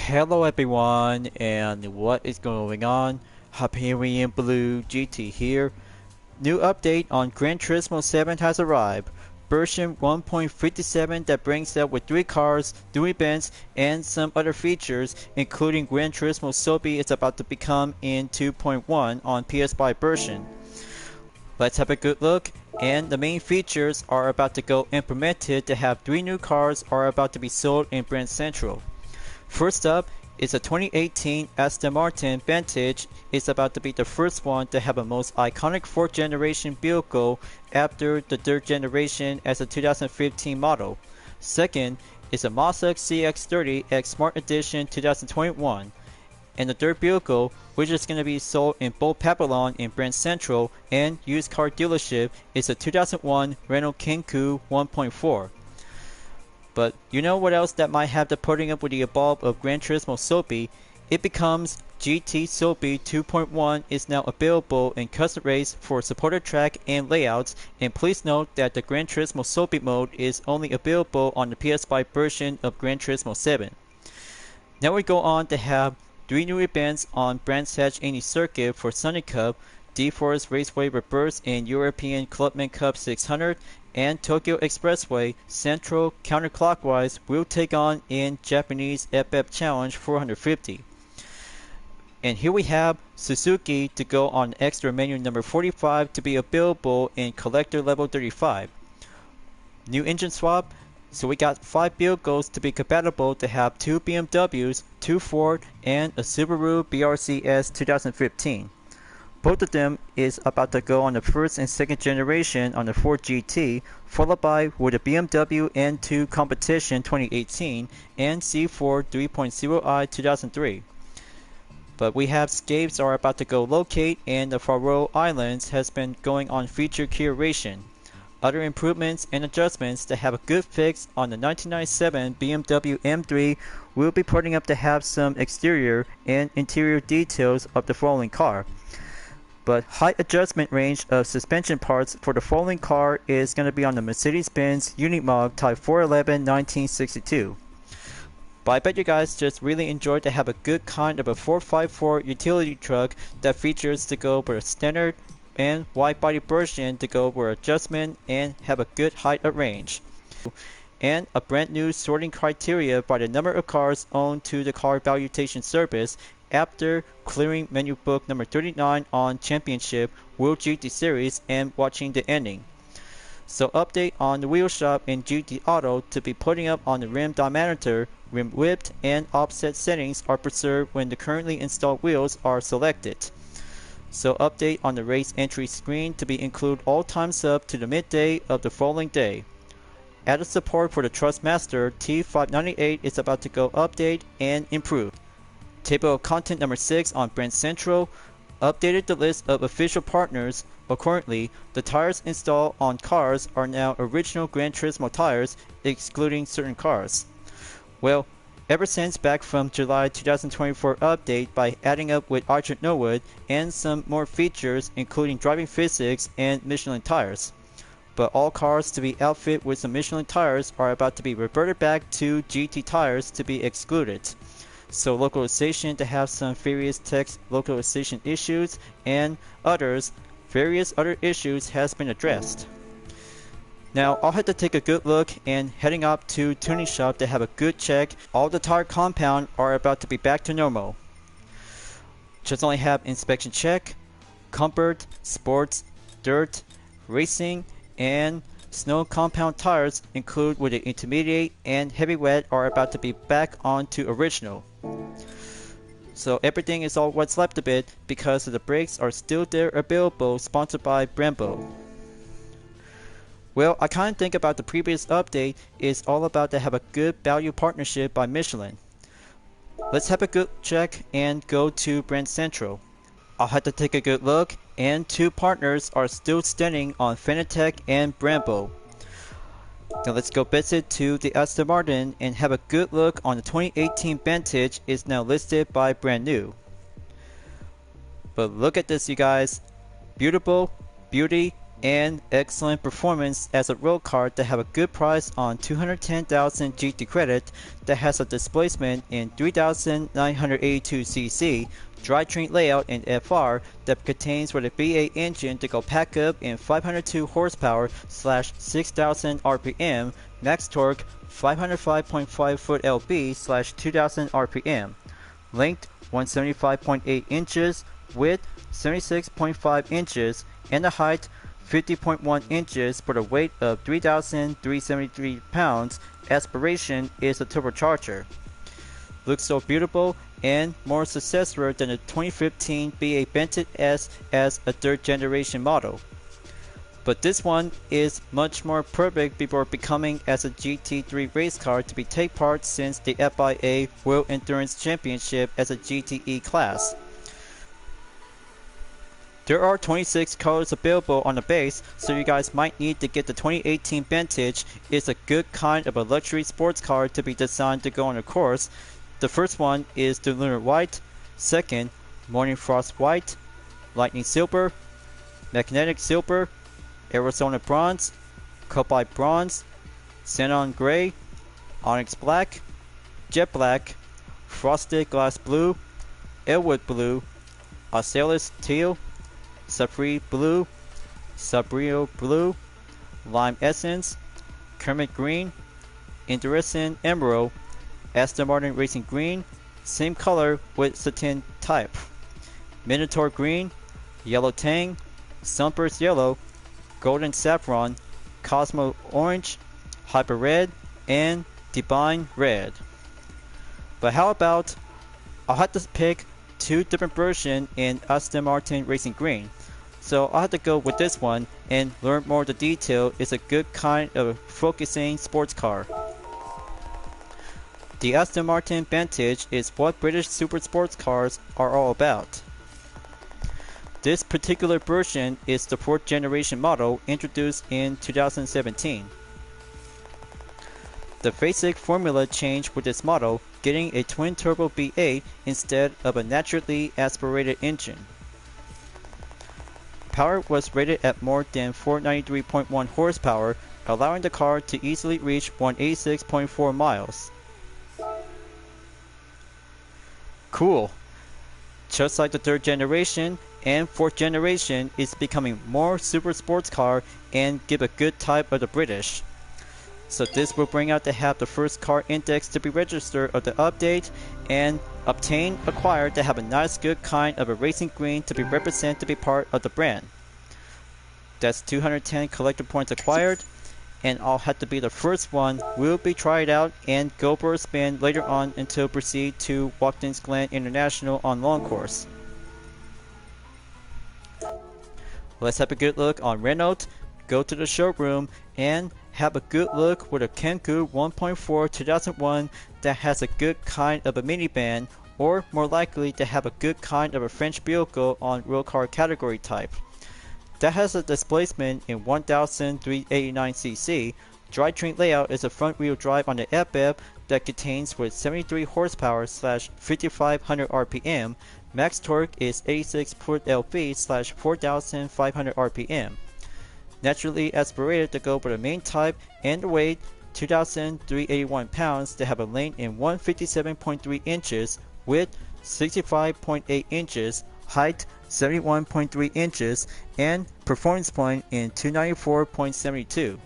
Hello everyone, and what is going on? Hyperion-Blue-GT here. New update on Gran Turismo 7 has arrived. Version 1.57 that brings out with 3 cars, 3 events, and some other features, including Gran Turismo Sophy is about to become in 2.1 on PS5 version. Let's have a good look, and the main features are about to go implemented to have 3 new cars are about to be sold in Brand Central. First up is a 2018 Aston Martin Vantage. It's about to be the first one to have a most iconic 4th generation vehicle after the 3rd generation as a 2015 model. Second is a Mazda CX-30 X Smart Edition 2021. And the 3rd vehicle, which is going to be sold in both Babylon and Brand Central and used car dealership, is a 2001 Renault Kangoo 1.4. But you know what else that might have the putting up with the above of Gran Turismo Sophy? It becomes GT Sophy 2.1 is now available in custom race for supported track and layouts, and please note that the Gran Turismo Sophy mode is only available on the PS5 version of Gran Turismo 7. Now we go on to have 3 new events on Brands Hatch Any Circuit for Sunny Cup, D-Force Raceway Reverse and European Clubman Cup 600, and Tokyo Expressway Central Counterclockwise will take on in Japanese FF Challenge 450. And here we have Suzuki to go on extra menu number 45 to be available in Collector Level 35. New engine swap, so we got 5 vehicles to be compatible to have 2 BMWs, 2 Ford, and a Subaru BRZ 2015. Both of them is about to go on the 1st and 2nd generation on the Ford GT, followed by with the BMW N2 Competition 2018 and C4 3.0i 2003. But we have Scapes are about to go locate, and the Faroe Islands has been going on feature curation. Other improvements and adjustments to have a good fix on the 1997 BMW M3 will be putting up to have some exterior and interior details of the following car. But height adjustment range of suspension parts for the following car is going to be on the Mercedes-Benz Unimog Type 411 1962. But I bet you guys just really enjoyed to have a good kind of a 4x4 utility truck that features to go with a standard and wide body version to go with adjustment and have a good height of range. And a brand new sorting criteria by the number of cars owned to the car valuation service after clearing menu book number 39 on Championship World GT Series and watching the ending. So update on the wheel shop in GT Auto to be putting up on the rim diameter, rim width, and offset settings are preserved when the currently installed wheels are selected. So update on the race entry screen to be include all times up to the midday of the following day. Added support for the Trustmaster T598 is about to go update and improve. Table of content number 6 on Brand Central updated the list of official partners. Accordingly, the tires installed on cars are now original Gran Turismo tires, excluding certain cars. Well, ever since back from July 2024 update by adding up with Archer Norwood and some more features including driving physics and Michelin tires. But all cars to be outfitted with some Michelin tires are about to be reverted back to GT tires to be excluded. So localization to have some various text localization issues and various other issues has been addressed. Now I'll have to take a good look and heading up to tuning shop to have a good check. All the tire compound are about to be back to normal. Just only have inspection check, comfort, sports, dirt, racing, and snow compound tires include with the intermediate and heavy wet are about to be back onto original. So everything is all what's left of it because the brakes are still there available, sponsored by Brembo. Well, I kind of think about the previous update is all about to have a good value partnership by Michelin. Let's have a good check and go to Brand Central. I'll have to take a good look, and 2 partners are still standing on Fanatec and Brembo. Now let's go visit to the Aston Martin and have a good look on the 2018 Vantage is now listed by brand new. But look at this, you guys. Beautiful, beauty, and excellent performance as a road car that have a good price on 210,000 GT credit, that has a displacement in 3,982cc, drivetrain layout in FR that contains with a V8 engine to go pack up in 502 horsepower / 6,000 RPM, max torque 505.5 foot lb / 2,000 RPM, length 175.8 inches, width 76.5 inches, and the height 50.1 inches for the weight of 3,373 pounds. Aspiration is a turbocharger. Looks so beautiful and more successful than the 2015 V8 Vantage S as a third generation model. But this one is much more perfect before becoming as a GT3 race car to be take part since the FIA World Endurance Championship as a GTE class. There are 26 colors available on the base, so you guys might need to get the 2018 Vantage. It's a good kind of a luxury sports car to be designed to go on a course. The first one is the Lunar White, second, Morning Frost White, Lightning Silver, Magnetic Silver, Arizona Bronze, Cobalt Bronze, Xenon Gray, Onyx Black, Jet Black, Frosted Glass Blue, Elwood Blue, Ocella's Teal, Sophy Blue, Sabrio Blue, Lime Essence, Kermit Green, Iridescent Emerald, Aston Martin Racing Green, same color with satin type, Minotaur Green, Yellow Tang, Sunburst Yellow, Golden Saffron, Cosmo Orange, Hyper Red, and Divine Red. But how about, I'll have to pick two different versions in Aston Martin Racing Green. So I'll have to go with this one and learn more of the detail. It's a good kind of focusing sports car. The Aston Martin Vantage is what British super sports cars are all about. This particular version is the 4th generation model introduced in 2017. The basic formula changed with this model, getting a twin-turbo V8 instead of a naturally aspirated engine. Power was rated at more than 493.1 horsepower, allowing the car to easily reach 186.4 miles. Cool! Just like the 3rd generation and 4th generation is becoming more super sports car and give a good type of the British. So this will bring out to have the first car index to be registered of the update and acquired to have a nice good kind of a racing green to be represented to be part of the brand. That's 210 collector points acquired, and I'll have to be the first one. Will be tried out and go for a spin later on until proceed to Watkins Glen International on long course. Let's have a good look on Renault, go to the showroom, and have a good look with a Kangoo 1.4 2001 that has a good kind of a minivan, or more likely to have a good kind of a French vehicle on road car category type. That has a displacement in 1,389cc. Drivetrain layout is a front wheel drive on the FF that contains with 73 horsepower / 5,500 RPM. Max torque is 86 foot lb / 4,500 RPM. Naturally aspirated to go for the main type, and the weight 2,381 pounds to have a length in 157.3 inches, width 65.8 inches, height 71.3 inches, and performance point in 294.72.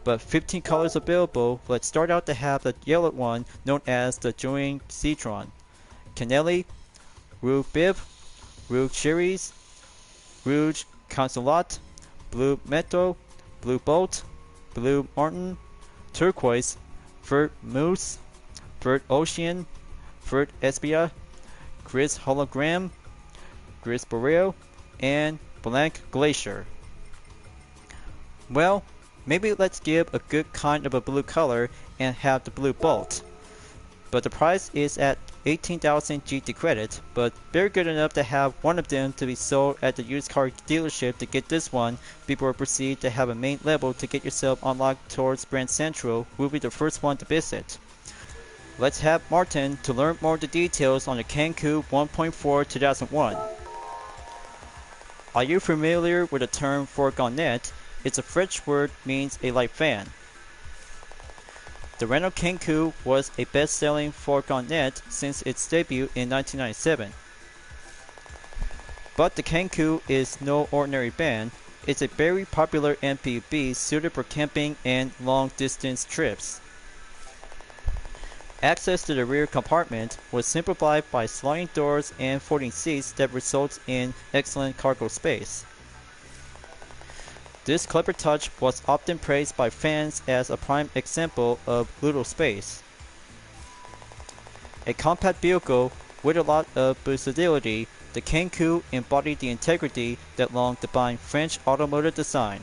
But 15 colors available. Let's start out to have the yellow one known as the Joint Citron, Canelli, Rouge Bib, Rouge Cerise, Rouge Consolat, Blue Metal, Blue Bolt, Blue Martin, Turquoise, Vert Mousse, Vert Ocean, Vert Espia, Gris Hologram, Gris Boreal, and Blanc Glacier. Well, maybe let's give a good kind of a blue color and have the Blue Bolt. But the price is at 18,000 GT credit, but very good enough to have one of them to be sold at the used car dealership to get this one before proceed to have a main level to get yourself unlocked towards Brand Central. Will be the first one to visit. Let's have Martin to learn more of the details on the Kangoo 1.4 2001. Are you familiar with the term fourgonnette? It's a French word means a light van. The Renault Kangoo was a best-selling fourgonnette since its debut in 1997. But the Kangoo is no ordinary van. It's a very popular MPV suited for camping and long-distance trips. Access to the rear compartment was simplified by sliding doors and folding seats that results in excellent cargo space. This clever touch was often praised by fans as a prime example of little space. A compact vehicle with a lot of versatility, the Kangoo embodied the integrity that long defined French automotive design.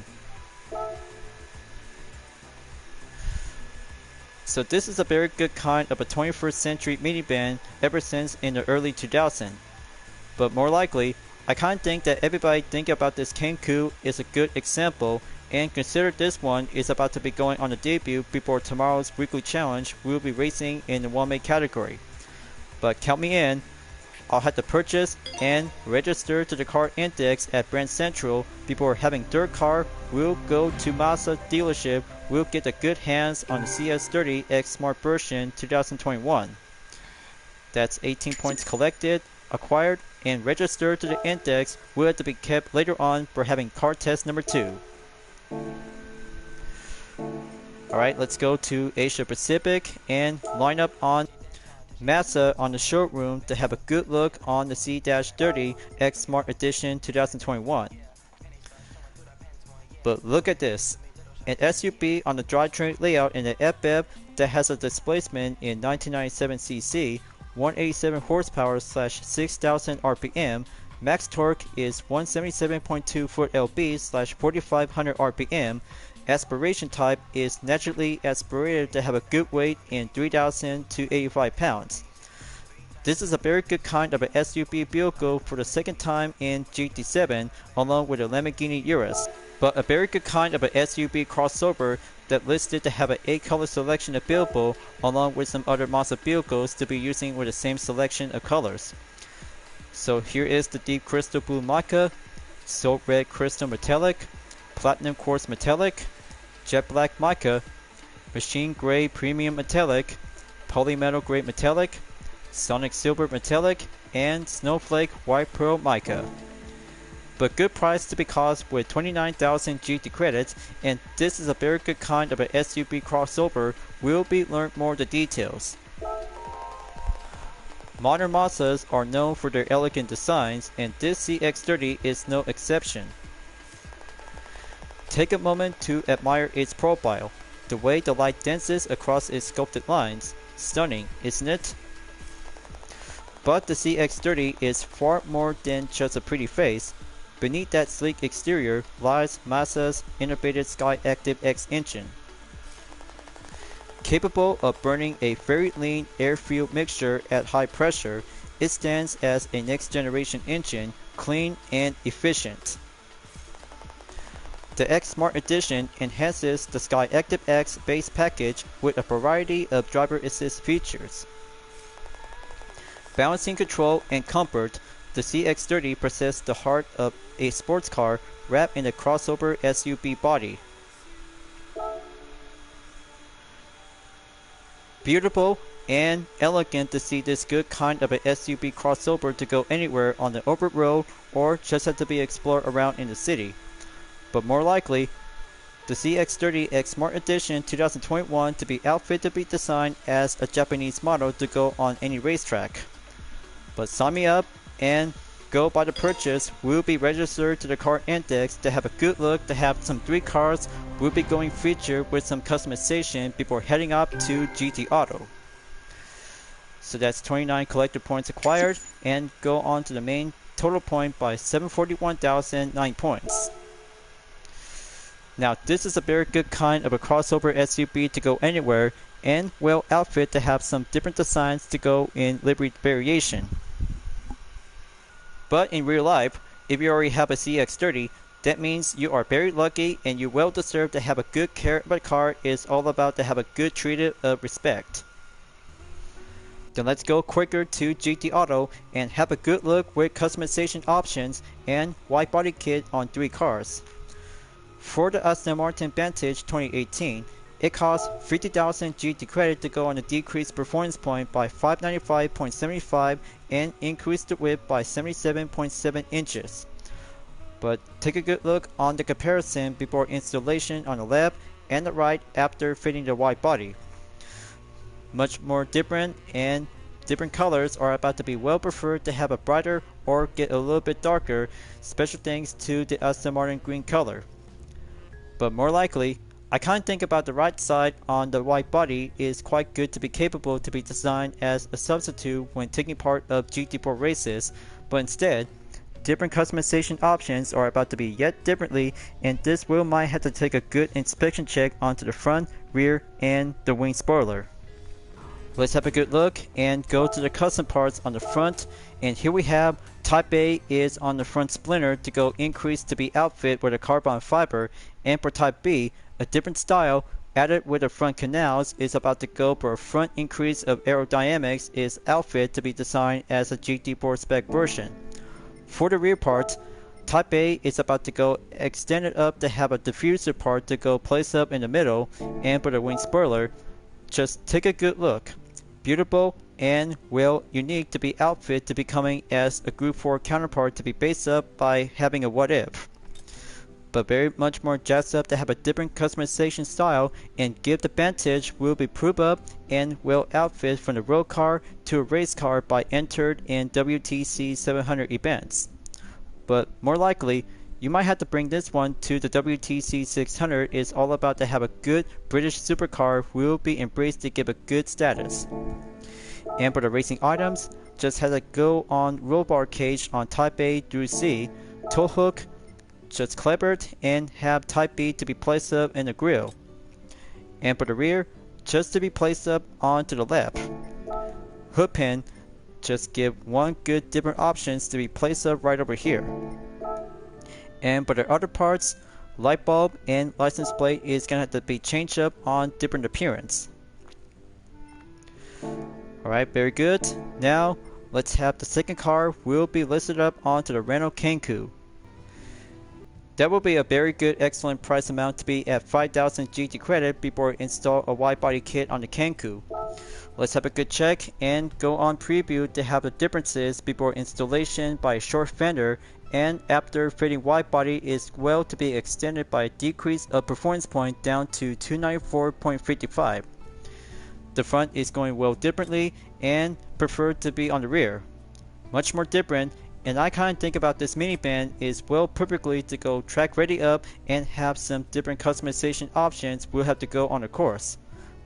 So this is a very good kind of a 21st century minivan ever since in the early 2000s. But more likely, I kinda think that everybody thinking about this Kangoo is a good example, and consider this one is about to be going on a debut before tomorrow's weekly challenge we'll be racing in the one-make category. But count me in. I'll have to purchase and register to the car index at Brand Central before having third car. We'll go to Mazda dealership. We'll get a good hands on the CS30X Smart version 2021. That's 18 points collected, acquired, and registered to the index will have to be kept later on for having car test number 2. Alright, let's go to Asia Pacific and line up on Mazda on the showroom to have a good look on the C-30X Smart Edition 2021. But look at this, an SUV on the drivetrain layout in the FF that has a displacement in 1997cc, 187 horsepower / 6,000 RPM, max torque is 177.2 foot lb / 4,500 RPM, aspiration type is naturally aspirated to have a good weight in 3,000 to 85 pounds. This is a very good kind of an SUV vehicle for the second time in GT7 along with the Lamborghini Urus, but a very good kind of an SUV crossover that listed to have an 8-color selection available along with some other Mazda vehicles to be using with the same selection of colors. So here is the deep crystal blue mica, salt red crystal metallic, platinum quartz metallic, jet black mica, machine gray premium metallic, polymetal gray metallic, sonic silver metallic, and snowflake white pearl mica. But good price to be cost with 29,000 GT credits, and this is a very good kind of an SUV crossover. Will be learned more of the details. Modern Mazdas are known for their elegant designs, and this CX-30 is no exception. Take a moment to admire its profile. The way the light dances across its sculpted lines. Stunning, isn't it? But the CX-30 is far more than just a pretty face. Beneath that sleek exterior lies Mazda's innovative Skyactiv X engine. Capable of burning a very lean air-fuel mixture at high pressure, it stands as a next-generation engine, clean and efficient. The X Smart Edition enhances the Skyactiv X base package with a variety of driver assist features. Balancing control and comfort, the CX-30 possesses the heart of a sports car wrapped in a crossover SUV body. Beautiful and elegant to see this good kind of an SUV crossover to go anywhere on the open road or just have to be explored around in the city. But more likely, the CX-30X Smart Edition 2021 to be outfitted to be designed as a Japanese model to go on any racetrack. But sign me up and go by the purchase. Will be registered to the car index to have a good look, to have some 3 cars will be going featured with some customization before heading up to GT Auto. So that's 29 collector points acquired and go on to the main total point by 741,009 points. Now this is a very good kind of a crossover SUV to go anywhere and well outfit to have some different designs to go in livery variation. But in real life, if you already have a CX-30, that means you are very lucky and you well deserve to have a good care of a car. Is all about to have a good treated of respect. Then let's go quicker to GT Auto and have a good look with customization options and wide body kit on 3 cars. For the Aston Martin Vantage 2018, it costs 50,000 GT credit to go on a decreased performance point by 595.75 and increase the width by 77.7 inches. But take a good look on the comparison before installation on the left and the right after fitting the wide body. Much more different, and different colors are about to be well preferred to have a brighter or get a little bit darker, special thanks to the Aston Martin green color. But more likely, I kind of think about the right side on the wide body is quite good to be capable to be designed as a substitute when taking part of GT4 races, but instead, different customization options are about to be yet differently, and this wheel might have to take a good inspection check onto the front, rear, and the wing spoiler. Let's have a good look and go to the custom parts on the front, and here we have Type A is on the front splinter to go increase to be outfit with a carbon fiber, and for Type B, a different style added with the front canals is about to go for a front increase of aerodynamics is outfit to be designed as a GT4 spec version. For the rear parts, Type A is about to go extended up to have a diffuser part to go place up in the middle, and for the wing spoiler, just take a good look. Beautiful and well unique to be outfit to becoming as a Group 4 counterpart to be based up by having a what if. But very much more jazzed up to have a different customization style and give the Vantage will be proved up and well outfit from the road car to a race car by entered in WTC 700 events. But more likely, you might have to bring this one to the WTC 600 is all about to have a good British supercar will be embraced to give a good status. And for the racing items, just has a go on roll bar cage on Type A through C, tow hook, just clippered, and have Type B to be placed up in the grille. And for the rear, just to be placed up onto the left. Hood pin, just give one good different options to be placed up right over here. And for the other parts, light bulb and license plate is going to have to be changed up on different appearance. Alright, very good. Now, let's have the second car will be listed up onto the Renault Kangoo. That will be a very good excellent price amount to be at 5,000 GT credit before install a wide body kit on the Kangoo. Let's have a good check and go on preview to have the differences before installation by a short fender, and after fitting wide body is well to be extended by a decrease of performance point down to 294.55. The front is going well differently and preferred to be on the rear. Much more different, and I kind of think about this minivan is well perfectly to go track ready up and have some different customization options will have to go on the course.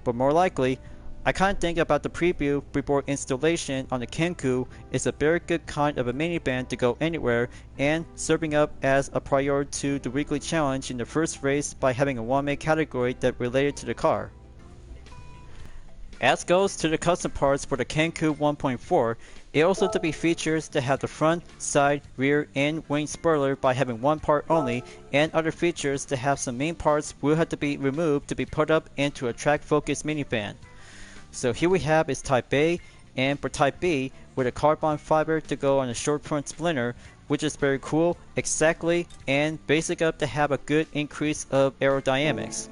But more likely, I kind of think about the preview before installation on the Kangoo is a very good kind of a minivan to go anywhere and serving up as a prior to the weekly challenge in the first race by having a one-make category that related to the car. As goes to the custom parts for the Kangoo 1.4, it also to be features to have the front, side, rear, and wing spoiler by having one part only, and other features to have some main parts will have to be removed to be put up into a track-focused minivan. So here we have is Type A, and for Type B, with a carbon fiber to go on a short front splinter, which is very cool, exactly, and basic up to have a good increase of aerodynamics.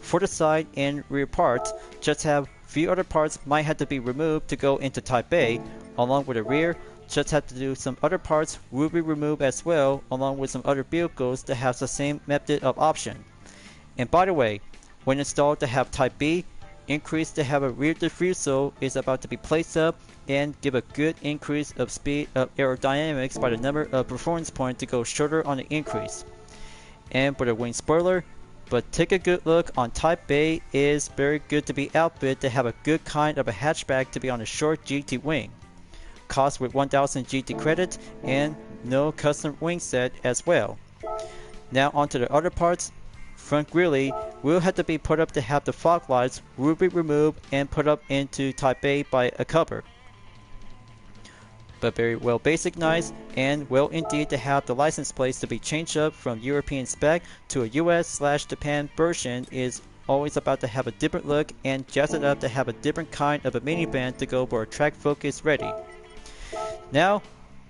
For the side and rear parts, just have few other parts might have to be removed to go into Type A, along with the rear, just have to do some other parts will be removed as well, along with some other vehicles that have the same method of option. And by the way, when installed to have Type B, increase to have a rear diffusal is about to be placed up and give a good increase of speed of aerodynamics by the number of performance points to go shorter on the increase. And for the wing spoiler, but take a good look on Type A is very good to be outfit to have a good kind of a hatchback to be on a short GT wing. Cost with 1000 GT credit and no custom wing set as well. Now onto the other parts. Front grille will have to be put up to have the fog lights will be removed and put up into Type A by a cover. But very well basic nice and well indeed to have the license plates to be changed up from European spec to a US/Japan version is always about to have a different look and jazz it up to have a different kind of a minivan to go for a track focus ready. Now,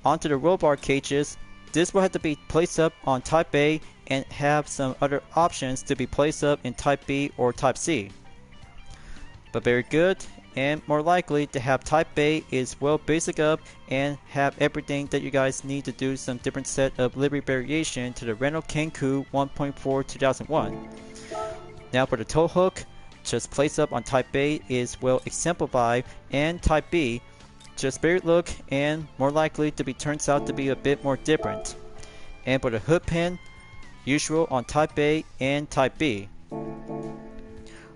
onto the roll bar cages. This will have to be placed up on Type A and have some other options to be placed up in Type B or Type C. But very good, and more likely to have Type A is well basic up and have everything that you guys need to do some different set of livery variation to the Renault Kangoo 1.4 2001. Now for the tow hook, just place up on Type A is well exemplified, and Type B, just very look and more likely to be turns out to be a bit more different. And for the hood pin, usual on Type A and Type B.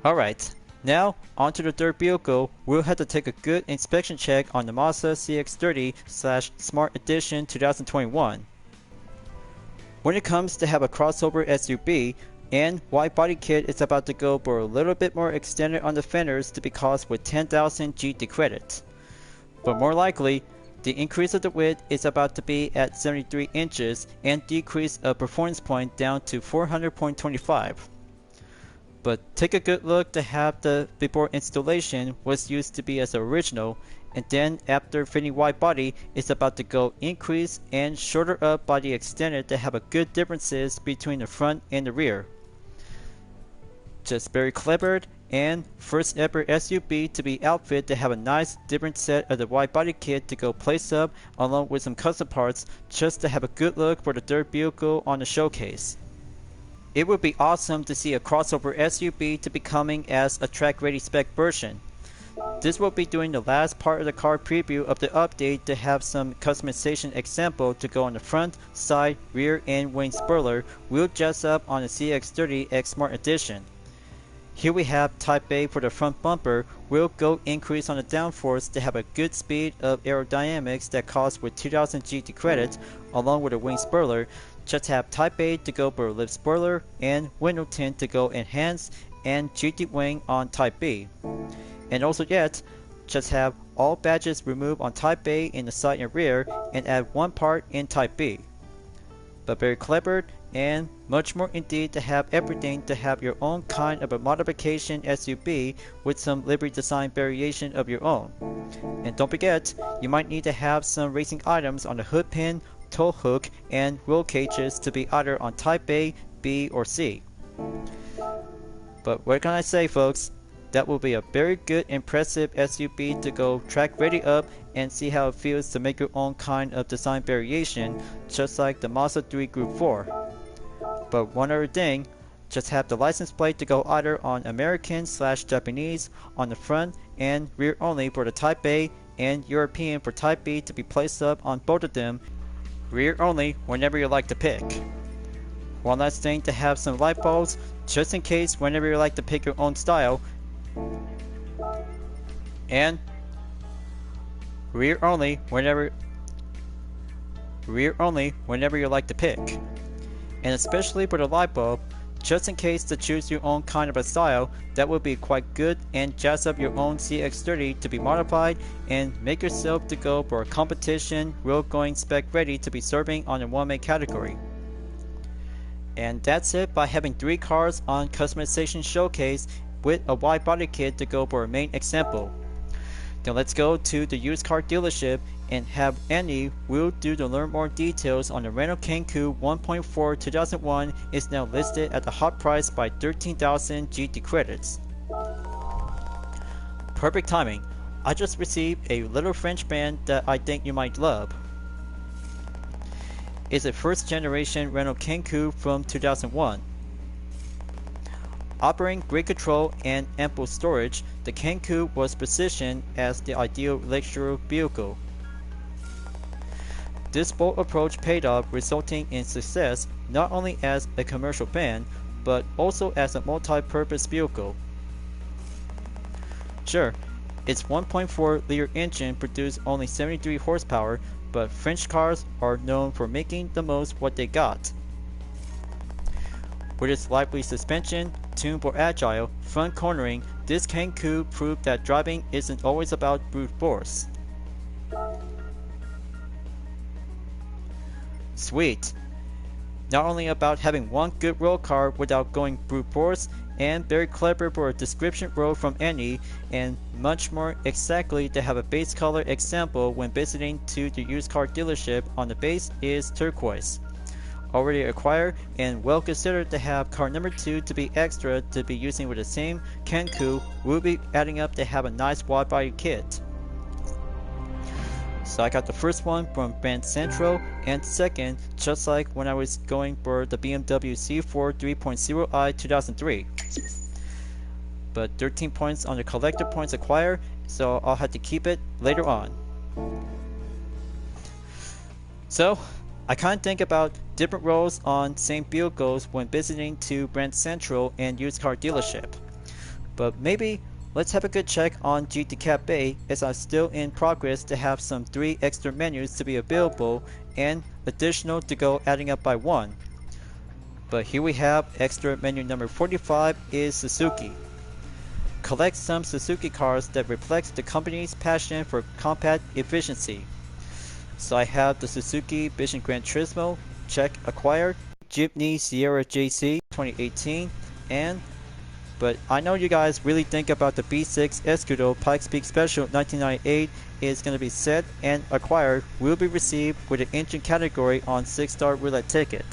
Alright, now onto the third vehicle. We'll have to take a good inspection check on the Mazda CX-30/Smart Edition 2021. When it comes to have a crossover SUV, and wide body kit is about to go for a little bit more extended on the fenders to be cost with 10,000 GT credits. But more likely, the increase of the width is about to be at 73 inches and decrease a performance point down to 400.25. But take a good look to have the before installation was used to be as original, and then after fitting wide body it's about to go increase and shorter up by the extended to have a good differences between the front and the rear. Just very clever, and first ever SUV to be outfitted to have a nice different set of the wide body kit to go place up along with some custom parts just to have a good look for the third vehicle on the showcase. It would be awesome to see a crossover SUV to be coming as a track ready spec version. This will be doing the last part of the car preview of the update to have some customization example to go on the front, side, rear and wing spoiler wheel jazz up on the CX-30X Smart Edition. Here we have Type A for the front bumper, will go increase on the downforce to have a good speed of aerodynamics that costs with 2000 GT credits along with a wing spoiler. Just have Type A to go for a lift spoiler and window tint to go enhanced and GT wing on Type B. And also yet, just have all badges removed on Type A in the side and rear and add one part in Type B. But very clever and much more indeed to have everything to have your own kind of a modification SUV with some livery design variation of your own. And don't forget, you might need to have some racing items on the hood pin, tow hook, and roll cages to be either on Type A, B, or C. But what can I say, folks? That will be a very good impressive SUV to go track ready up and see how it feels to make your own kind of design variation, just like the Mazda 3 Group 4. But one other thing, just have the license plate to go either on American/Japanese on the front and rear only for the Type A and European for Type B to be placed up on both of them, rear only whenever you like to pick. One last thing to have some light bulbs just in case whenever you like to pick your own style, and rear only whenever you like to pick. And especially for the light bulb, just in case to choose your own kind of a style, that would be quite good and jazz up your own CX-30 to be modified and make yourself to go for a competition road going spec ready to be serving on a one-make category. And that's it by having 3 cars on customization showcase with a wide body kit to go for a main example. Now let's go to the used car dealership and have Andy will do to learn more details on the Renault Kangoo 1.4 2001 is now listed at the hot price by 13,000 GT credits. Perfect timing. I just received a little French brand that I think you might love. It's a first generation Renault Kangoo from 2001. Offering great control and ample storage, the Kangoo was positioned as the ideal luxury vehicle. This bold approach paid off, resulting in success not only as a commercial van, but also as a multi-purpose vehicle. Sure, its 1.4-liter engine produced only 73 horsepower, but French cars are known for making the most what they got. With its lively suspension, tuned for agile, front cornering, this Kangoo proved that driving isn't always about brute force. Sweet! Not only about having one good road car without going brute force, and very clever for a description role from any, and much more exactly to have a base color example when visiting to the used car dealership. On the base is turquoise. Already acquired and well considered to have car number 2 to be extra to be using with the same Kangoo. Will be adding up to have a nice wide body kit. So I got the first one from Brand Central, and second, just like when I was going for the BMW C4 3.0i 2003. But 13 points on the collector points acquired, so I'll have to keep it later on. So I kind of think about different roles on same vehicles when visiting to Brand Central and used car dealership. But maybe let's have a good check on GT Cafe, as I'm still in progress to have some 3 extra menus to be available and additional to go adding up by 1. But here we have extra menu number 45 is Suzuki. Collect some Suzuki cars that reflects the company's passion for compact efficiency. So I have the Suzuki Vision Gran Turismo, check acquired, Jeepney Sierra JC 2018, but I know you guys really think about the B6 Escudo Pikes Peak Special 1998 is going to be set and acquired, will be received with an engine category on 6-star roulette ticket.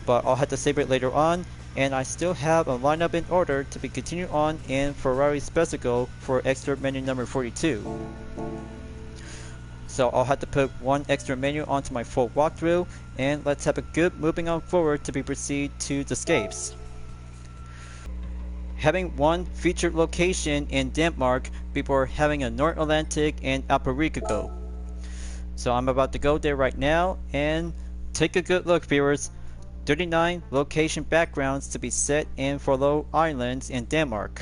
But I'll have to save it later on, and I still have a lineup in order to be continued on in Ferrari Special for extra menu number 42. So I'll have to put 1 extra menu onto my full walkthrough, and let's have a good moving on forward to be proceed to the scapes. Having 1 featured location in Denmark before having a North Atlantic and Aperico. So I'm about to go there right now, and take a good look, viewers. 39 location backgrounds to be set in Faroe Islands in Denmark.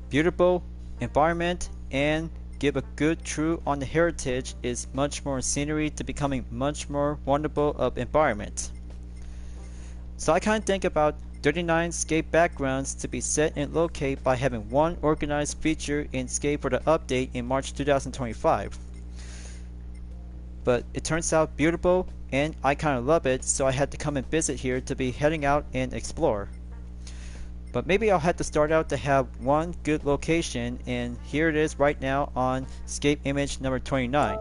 Beautiful environment, and give a good true on the heritage is much more scenery to becoming much more wonderful of environment. So I kind of think about 39 scape backgrounds to be set and locate by having 1 organized feature in scape for the update in March 2025. But it turns out beautiful, and I kind of love it, so I had to come and visit here to be heading out and explore. But maybe I'll have to start out to have 1 good location, and here it is right now on scape image number 29.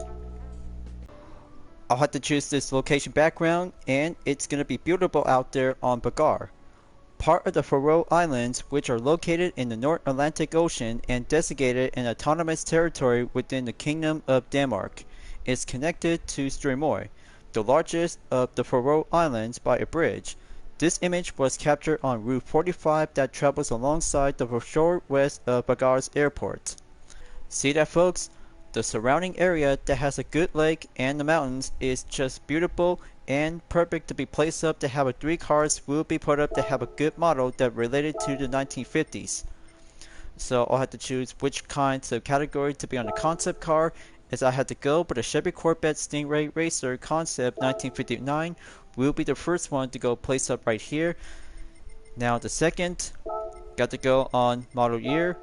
I'll have to choose this location background, and it's going to be beautiful out there on Bagar, part of the Faroe Islands, which are located in the North Atlantic Ocean and designated an autonomous territory within the Kingdom of Denmark. It's connected to Streymoy, the largest of the Faroe Islands, by a bridge. This image was captured on Route 45 that travels alongside the shore west of Bagar's airport. See that, folks? The surrounding area that has a good lake and the mountains is just beautiful and perfect to be placed up to have 3 cars will be put up to have a good model that related to the 1950s. So I'll have to choose which kinds of category to be on the concept car, as I had to go with the Chevy Corvette Stingray Racer Concept 1959 will be the first one to go place up right here. Now the second, got to go on model year,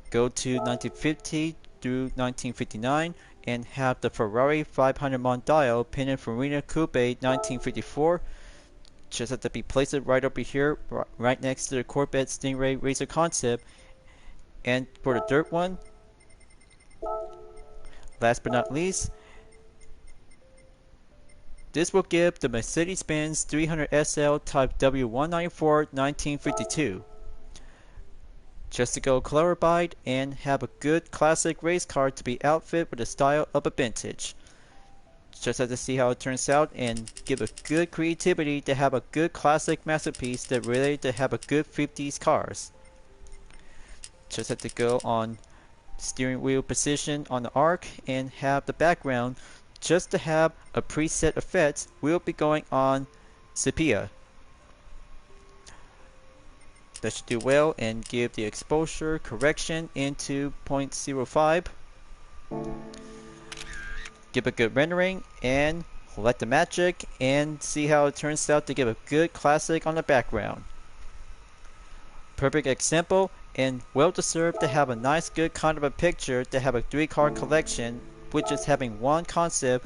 go to 1950 through 1959, and have the Ferrari 500 Mondeo Pininfarina Coupe 1954. Just have to be placed right over here, right next to the Corvette Stingray Racer Concept. And for the dirt one, last but not least, this will give the Mercedes-Benz 300 SL Type W194 1952. Just to go clarified and have a good classic race car to be outfit with the style of a vintage. Just have to see how it turns out and give a good creativity to have a good classic masterpiece that really to have a good 50s cars. Just have to go on steering wheel position on the arc and have the background just to have a preset effect. We'll be going on sepia. That should do well, and give the exposure correction into 0.05. Give a good rendering and let the magic and see how it turns out to give a good classic on the background. Perfect example and well deserved to have a nice good kind of a picture to have a 3-car collection, which is having 1 concept,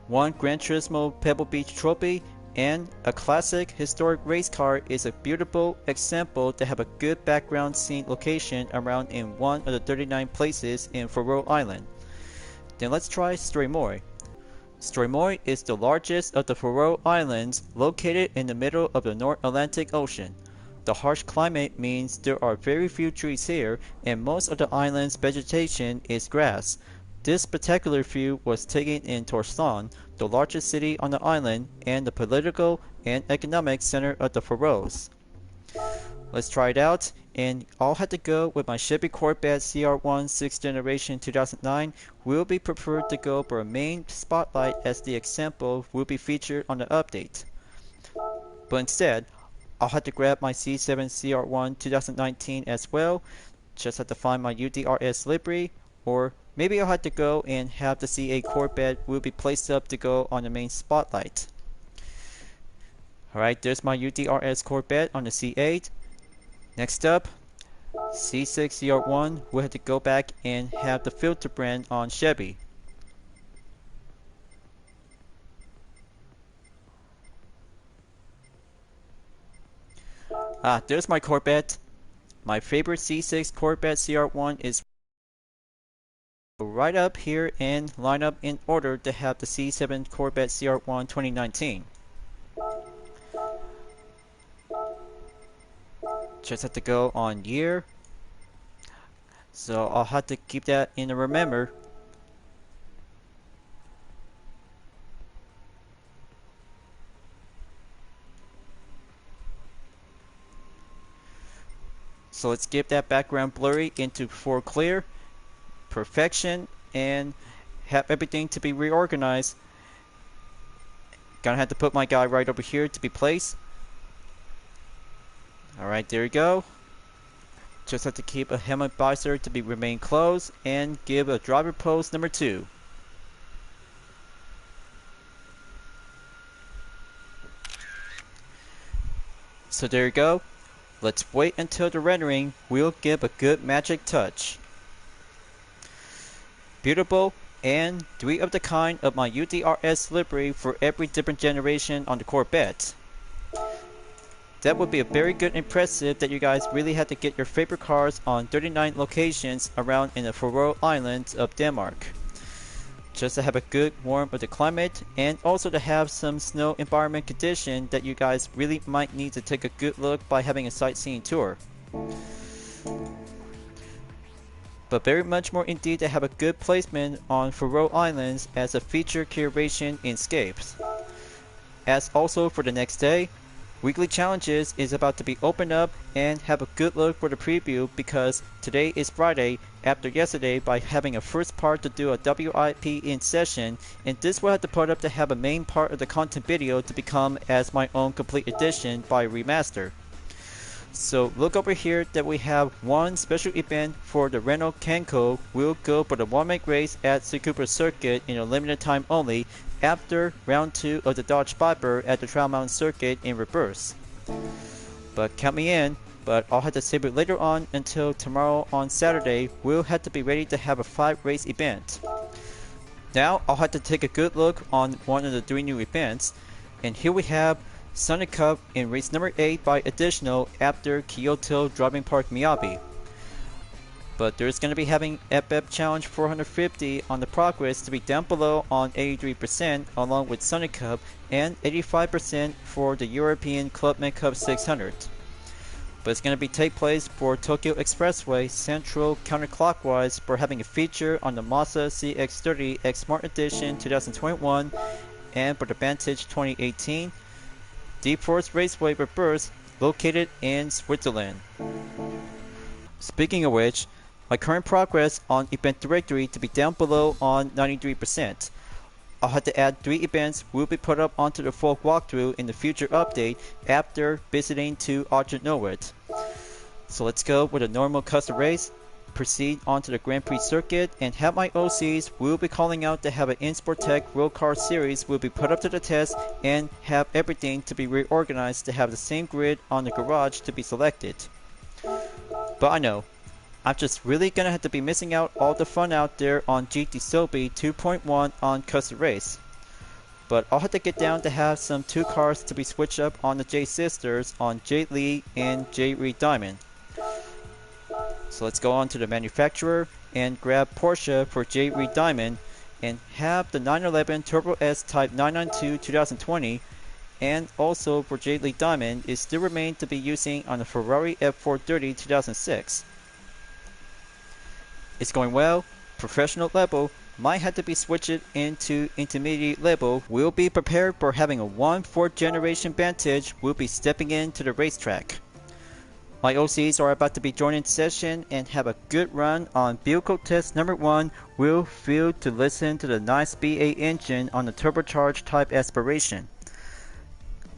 1 Gran Turismo Pebble Beach trophy, And a classic historic race car is a beautiful example to have a good background scene location around in one of the 39 places in Faroe Island. Then let's try Streymoy. Streymoy is the largest of the Faroe Islands, located in the middle of the North Atlantic Ocean. The harsh climate means there are very few trees here, and most of the island's vegetation is grass. This particular view was taken in Tórshavn, the largest city on the island and the political and economic center of the Faroes. Let's try it out, and I'll have to go with my Chevy Corvette CR1 6th generation 2009. Will be preferred to go for a main spotlight as the example will be featured on the update. But instead, I'll have to grab my C7 CR1 2019 as well. Just have to find my UDRS livery, or maybe I'll have to go and have the C8 Corvette will be placed up to go on the main spotlight. Alright, there's my UDRS Corvette on the C8. Next up, C6 CR1 will have to go back and have the filter brand on Chevy. There's my Corvette. My favorite C6 Corvette CR1 is right up here and line up in order to have the C7 Corvette CR1 2019. Just have to go on year, so I'll have to keep that in the remember. So let's give that background blurry into full clear, perfection, and have everything to be reorganized. Gonna have to put my guy right over here to be placed. Alright, there you go. Just have to keep a helmet visor to be remain closed and give a driver pose number 2. So there you go. Let's wait until the rendering will give a good magic touch. Beautiful and 3 of the kind of my UDRS livery for every different generation on the Corvette. That would be a very good impressive that you guys really had to get your favorite cars on 39 locations around in the Faroe Islands of Denmark. Just to have a good warm of the climate and also to have some snow environment condition that you guys really might need to take a good look by having a sightseeing tour. But very much more indeed to have a good placement on Faroe Islands as a feature curation in scapes. As also for the next day, Weekly Challenges is about to be opened up and have a good look for the preview because today is Friday after yesterday by having a first part to do a WIP in session, and this will have to put up to have a main part of the content video to become as my own complete edition by remaster. So look over here that we have one special event for the Renault Kangoo. We'll go for the 1-make race at Cooper Circuit in a limited time only after round 2 of the Dodge Viper at the Trail Mountain Circuit in reverse. But count me in, but I'll have to save it later on until tomorrow on Saturday. We'll have to be ready to have a 5-race event. Now I'll have to take a good look on one of the 3 new events, and here we have Sunny Cup in race number 8 by additional after Kyoto Driving Park Miyabi. But there's going to be having FF Challenge 450 on the progress to be down below on 83% along with Sunny Cup and 85% for the European Clubman Cup 600. But it's going to be take place for Tokyo Expressway Central counterclockwise for having a feature on the Mazda CX-30 X Smart Edition 2021 and for the Vantage 2018. Deep Forest Raceway reverse located in Switzerland. Speaking of which, my current progress on event directory to be down below on 93%. I'll have to add 3 events will be put up onto the full walkthrough in the future update after visiting to Argent Norwood. So let's go with a normal custom race, proceed onto the Grand Prix circuit, and have my OCs will be calling out to have an InSport Tech World Car Series will be put up to the test and have everything to be reorganized to have the same grid on the garage to be selected. But I know, I'm just really gonna have to be missing out all the fun out there on GT Sophy 2.1 on custom race. But I'll have to get down to have some 2 cars to be switched up on the J Sisters on J Lee and J Reed Diamond. So let's go on to the manufacturer and grab Porsche for J Reed Diamond and have the 911 Turbo S Type 992 2020, and also for J Lee Diamond is still remain to be using on the Ferrari F430 2006. It's going well, professional level, might have to be switched into intermediate level. We'll be prepared for having a 4th generation Vantage. We'll be stepping into the racetrack. My OCs are about to be joining session and have a good run on vehicle test number 1. We'll feel to listen to the nice V8 engine on the turbocharged type aspiration.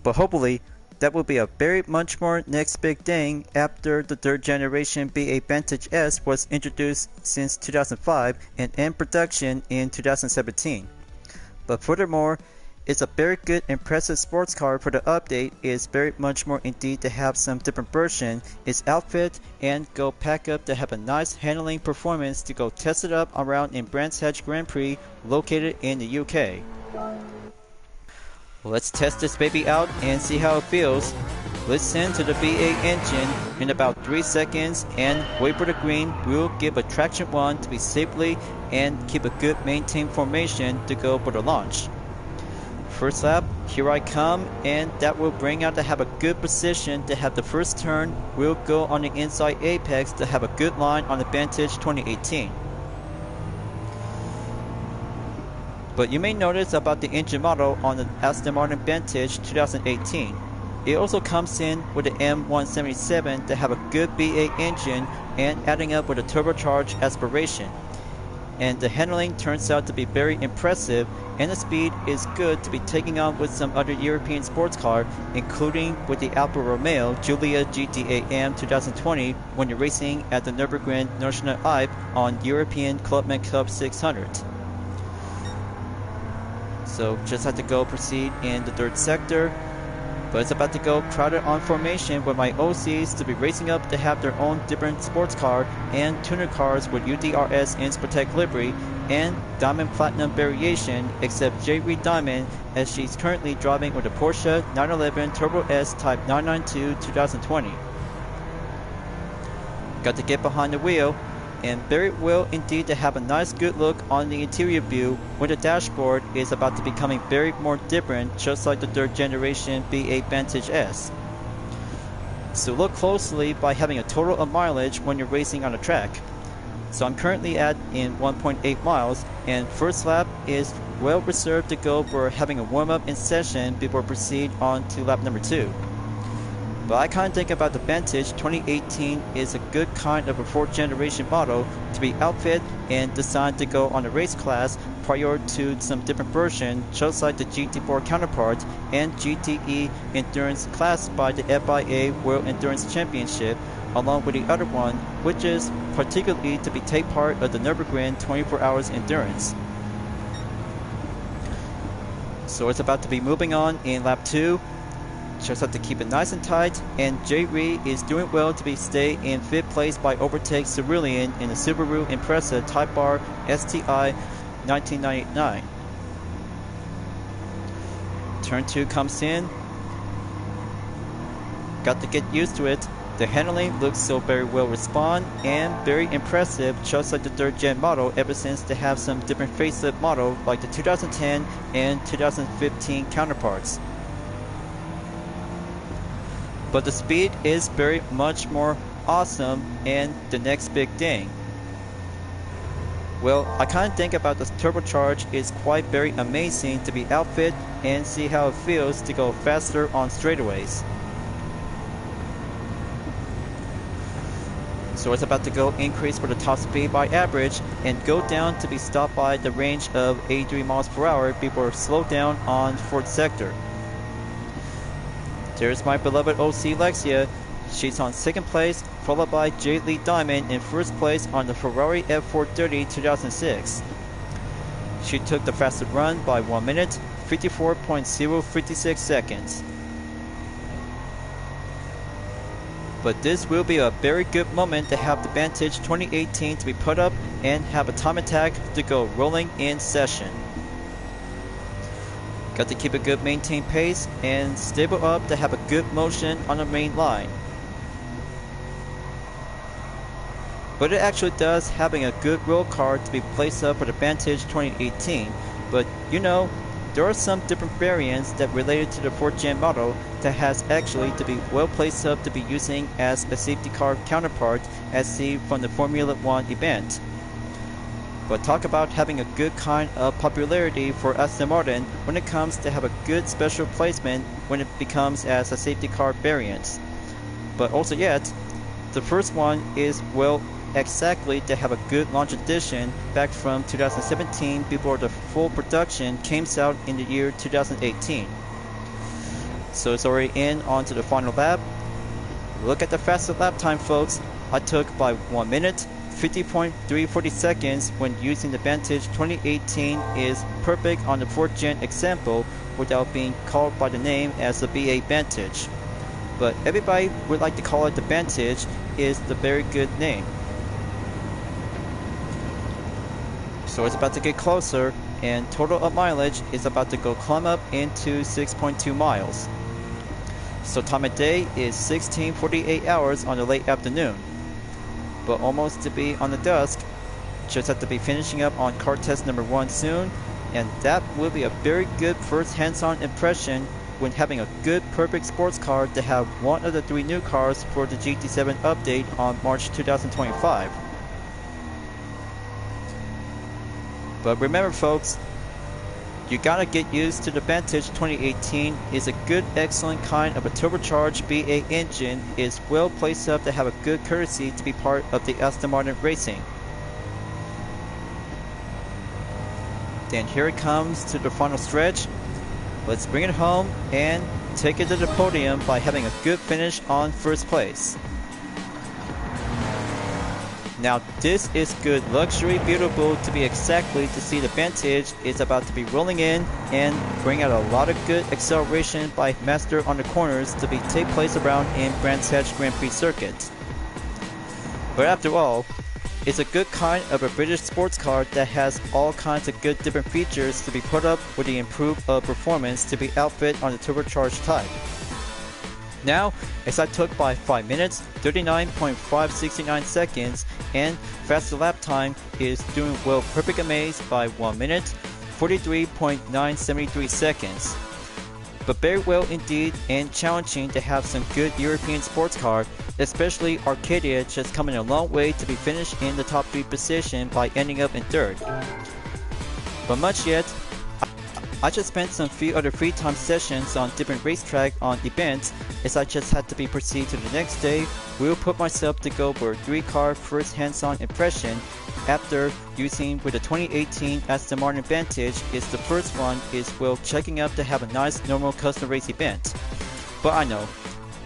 But hopefully that will be a very much more next big thing after the 3rd generation V8 Vantage S was introduced since 2005 and in production in 2017. But furthermore, it's a very good impressive sports car. For the update is very much more indeed to have some different version, its outfit, and go pack up to have a nice handling performance to go test it up around in Brands Hatch Grand Prix located in the UK. Let's test this baby out and see how it feels. Listen to the V8 engine in about 3 seconds and wait for the green. We'll give a traction 1 to be safely and keep a good maintained formation to go for the launch. First lap, here I come, and that will bring out to have a good position to have the first turn. We'll go on the inside apex to have a good line on the Vantage 2018. But you may notice about the engine model on the Aston Martin Vantage 2018. It also comes in with the M177 to have a good V8 engine and adding up with a turbocharged aspiration. And the handling turns out to be very impressive, and the speed is good to be taking on with some other European sports car, including with the Alfa Romeo Giulia GTA M 2020 when you're racing at the Nürburgring National Alp on European Clubman Cup 600. So just have to go proceed in the 3rd sector. But it's about to go crowded on formation with my OCs to be racing up to have their own different sports car and tuner cars with UDRS Inspotec livery and Diamond Platinum variation, except J Reed Diamond as she's currently driving with a Porsche 911 Turbo S Type 992 2020. Got to get behind the wheel, and very well indeed to have a nice good look on the interior view when the dashboard is about to becoming very more different, just like the 3rd generation V8 Vantage S. So look closely by having a total of mileage when you're racing on a track. So I'm currently at in 1.8 miles, and first lap is well reserved to go for having a warm-up in session before proceed on to lap number 2. But I kind of think about the Vantage 2018 is a good kind of a 4th generation model to be outfit and designed to go on a race class prior to some different version, just like the GT4 counterpart and GTE Endurance class by the FIA World Endurance Championship, along with the other one, which is particularly to be take part of the Nürburgring 24 Hours Endurance. So it's about to be moving on in lap 2. Just have to keep it nice and tight, and J Reed is doing well to be stay in 5th place by overtake Cerulean in the Subaru Impreza Type R STI 1999. Turn 2 comes in. Got to get used to it. The handling looks so very well respond and very impressive, just like the 3rd gen model ever since they have some different facelift model like the 2010 and 2015 counterparts. But the speed is very much more awesome and the next big thing. Well, I kind of think about the turbocharge is quite very amazing to be outfit and see how it feels to go faster on straightaways. So it's about to go increase for the top speed by average and go down to be stopped by the range of 83 miles per hour before slow down on 4th sector. There's my beloved OC Lexia. She's on 2nd place, followed by J Lee Diamond in 1st place on the Ferrari F430 2006. She took the fastest run by 1 minute, 54.056 seconds. But this will be a very good moment to have the Vantage 2018 to be put up and have a time attack to go rolling in session. Got to keep a good maintained pace and stable up to have a good motion on the main line. But it actually does having a good roll card to be placed up for the Vantage 2018, but you know, there are some different variants that related to the 4th gen model that has actually to be well placed up to be using as a safety car counterpart as seen from the Formula 1 event. But talk about having a good kind of popularity for Aston Martin when it comes to have a good special placement when it becomes as a safety car variant. But also yet, the first one is well exactly to have a good launch edition back from 2017 before the full production came out in the year 2018. So it's already in onto the final lap. Look at the fastest lap time, folks. I took by 1 minute 50.340 seconds when using the Vantage 2018 is perfect on the 4th gen example without being called by the name as the V8 Vantage. But everybody would like to call it the Vantage is the very good name. So it's about to get closer and total up mileage is about to go climb up into 6.2 miles. So time of day is 16:48 hours on the late afternoon. But almost to be on the dusk, just have to be finishing up on car test number 1 soon, and that will be a very good first hands-on impression when having a good perfect sports car to have one of the 3 new cars for the GT7 update on March 2025. But remember folks, you gotta get used to the Vantage 2018 is a good excellent kind of a turbocharged V8 engine is well placed up to have a good courtesy to be part of the Aston Martin racing. Then here it comes to the final stretch. Let's bring it home and take it to the podium by having a good finish on first place. Now this is good luxury beautiful to be exactly to see the Vantage is about to be rolling in and bring out a lot of good acceleration by Mazda on the corners to be take place around in Brands Hatch Grand Prix circuit. But after all, it's a good kind of a British sports car that has all kinds of good different features to be put up with the improved performance to be outfit on the turbocharged type. Now, as I took by 5 minutes, 39.569 seconds, and faster lap time is doing well perfect amaze by 1 minute, 43.973 seconds. But very well indeed and challenging to have some good European sports car, especially Arcadia just coming a long way to be finished in the top 3 position by ending up in 3rd. But much yet, I just spent some few other free time sessions on different racetrack on events as I just had to be proceed to the next day. Will put myself to go for a 3-car first hands-on impression after using with the 2018 Aston Martin Vantage is the first one is well checking up to have a nice normal custom race event. But I know,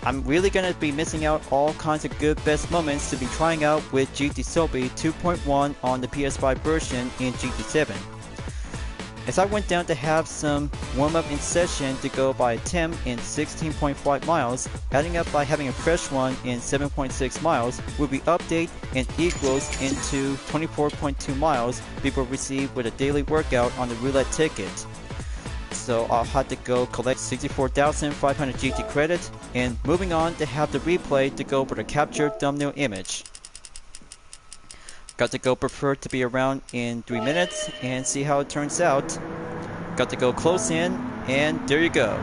I'm really gonna be missing out all kinds of good best moments to be trying out with GT Sophy 2.1 on the PS5 version in GT7. As I went down to have some warm-up in session to go by a temp in 16.5 miles, adding up by having a fresh one in 7.6 miles will be update and equals into 24.2 miles before receive with a daily workout on the roulette ticket. So I'll have to go collect 64,500 GT credit and moving on to have the replay to go for the captured thumbnail image. Got to go prefer to be around in 3 minutes and see how it turns out. Got to go close in and there you go.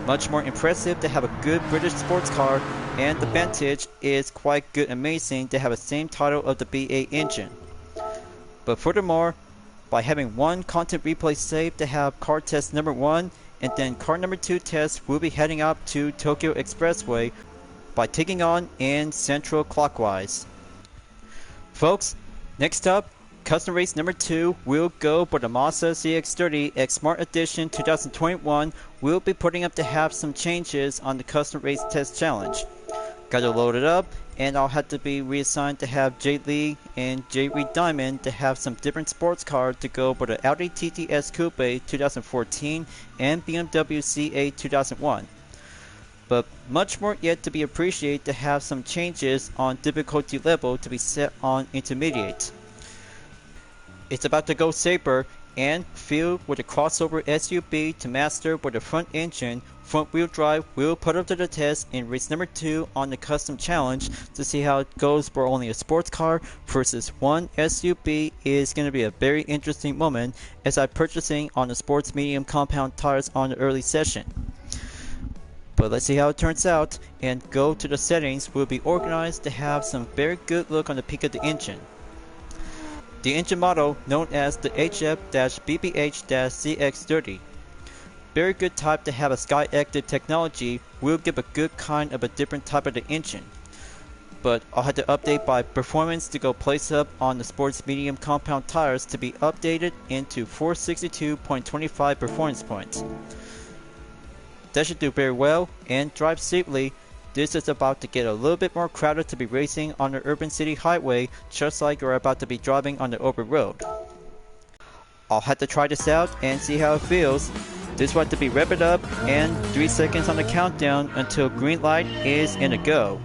Much more impressive to have a good British sports car and the Vantage is quite good amazing to have the same title of the V8 engine. But furthermore, by having one content replay saved to have car test number 1 and then car number 2 test will be heading up to Tokyo Expressway by taking on in central clockwise. Folks, next up, custom race number 2 will go for the Mazda CX-30 X Smart Edition 2021. We'll be putting up to have some changes on the custom race test challenge. Gotta load it up, and I'll have to be reassigned to have J Lee and J Reed Diamond to have some different sports cars to go for the Audi TTS Coupe 2014 and BMW CA 2001. But much more yet to be appreciated to have some changes on difficulty level to be set on intermediate. It's about to go safer and filled with a crossover SUV to master with a front engine, front wheel drive will put up to the test in race number 2 on the custom challenge to see how it goes for only a sports car versus one SUV is going to be a very interesting moment as I'm purchasing on the sports medium compound tires on the early session. But let's see how it turns out and go to the settings. We'll be organized to have some very good look on the peak of the engine. The engine model known as the HF-BBH-CX30. Very good type to have a Sky Active technology will give a good kind of a different type of the engine. But I'll have to update by performance to go place up on the sports medium compound tires to be updated into 462.25 performance points. That should do very well and drive safely. This is about to get a little bit more crowded to be racing on the urban city highway, just like you're about to be driving on the open road. I'll have to try this out and see how it feels. This will have to be rev it up and 3 seconds on the countdown until green light is in a go.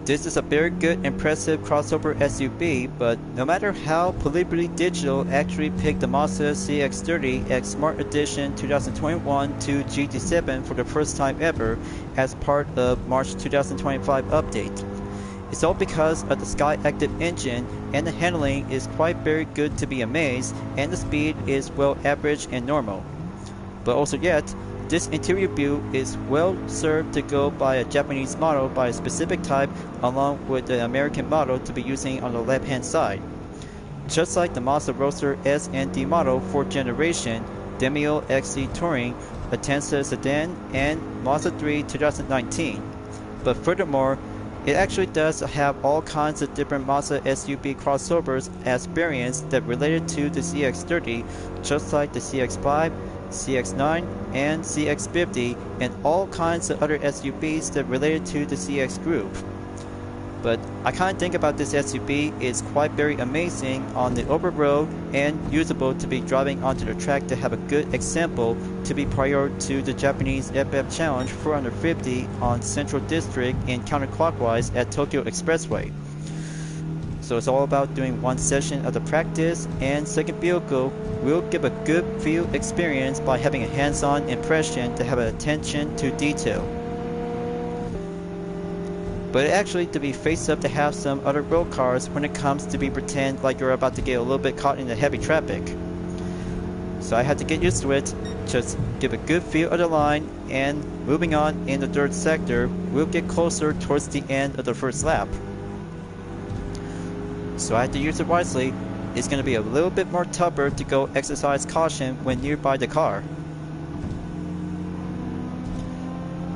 This is a very good, impressive crossover SUV, but no matter how Polypody Digital actually picked the Mazda CX-30 X Smart Edition 2021 to GT7 for the first time ever as part of March 2025 update. It's all because of the Sky Active engine, and the handling is quite very good to be amazed, and the speed is well average and normal. But also yet, this interior view is well served to go by a Japanese model by a specific type along with the American model to be using on the left hand side. Just like the Mazda Roadster S and D model 4th generation, Demio XC Touring, Atenza Sedan, and Mazda 3 2019. But furthermore, it actually does have all kinds of different Mazda SUV crossovers as variants that related to the CX-30, just like the CX-5, CX-9, and CX-50, and all kinds of other SUVs that related to the CX group. But I kind of think about this SUV is quite very amazing on the open road and usable to be driving onto the track to have a good example to be prior to the Japanese FF Challenge 450 on Central District and counterclockwise at Tokyo Expressway. So it's all about doing one session of the practice, and second vehicle will give a good field experience by having a hands-on impression to have an attention to detail. But actually to be face up to have some other road cars when it comes to be pretend like you're about to get a little bit caught in the heavy traffic. So I had to get used to it, just give a good feel of the line, and moving on in the third sector, we'll get closer towards the end of the first lap. So I had to use it wisely. It's going to be a little bit more tougher to go exercise caution when nearby the car.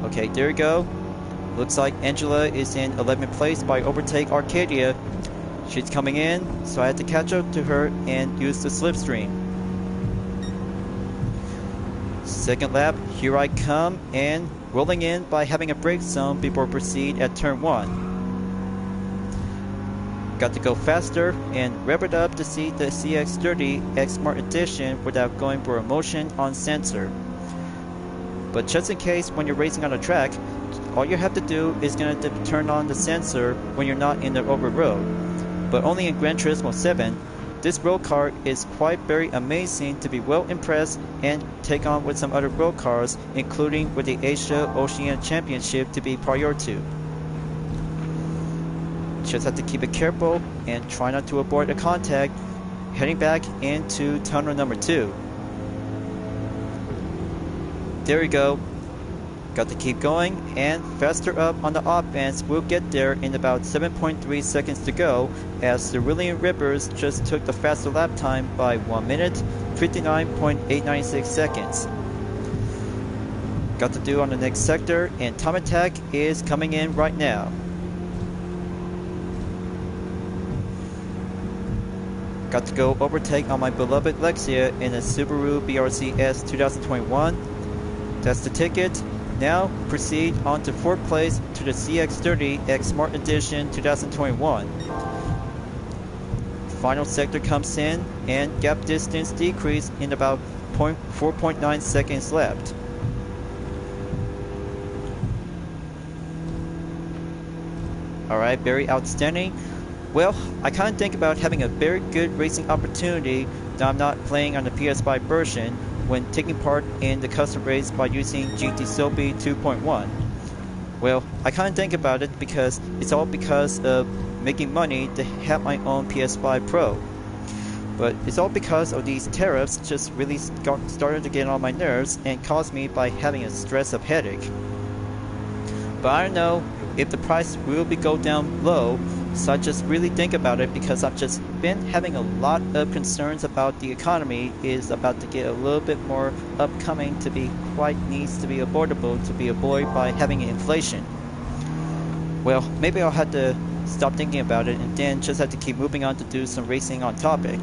Okay, there we go. Looks like Angela is in 11th place by overtake Arcadia. She's coming in, so I had to catch up to her and use the slipstream. Second lap, here I come, and rolling in by having a brake zone before proceed at turn 1. Got to go faster and rev it up to see the CX-30 X Smart Edition without going for a motion on sensor. But just in case when you're racing on a track, all you have to do is going to turn on the sensor when you're not in the open road. But only in Gran Turismo 7, this road car is quite very amazing to be well impressed and take on with some other road cars, including with the Asia Oceania Championship to be prior to. Just have to keep it careful and try not to avoid a contact, heading back into tunnel number 2. There we go. Got to keep going, and faster up on the offense. We'll get there in about 7.3 seconds to go, as the Cerulean Rippers just took the faster lap time by 1 minute, 59.896 seconds. Got to do on the next sector, and Time Attack is coming in right now. Got to go overtake on my beloved Lexia in a Subaru BRZ S 2021. That's the ticket. Now proceed on to 4th place to the CX-30 X Smart Edition 2021. Final sector comes in and gap distance decreased in about 4.9 seconds left. Alright, very outstanding. Well, I kinda think about having a very good racing opportunity that I'm not playing on the PS5 version when taking part in the custom race by using GT Sophy 2.1. Well, I kinda think about it because it's all because of making money to have my own PS5 Pro. But it's all because of these tariffs just really started to get on my nerves and caused me by having a stress of headache. But I don't know if the price will go down low, so I just really think about it because I've just been having a lot of concerns about the economy is about to get a little bit more upcoming to be quite needs to be avoidable to be avoided by having inflation. Well, maybe I'll have to stop thinking about it and then just have to keep moving on to do some racing on topic.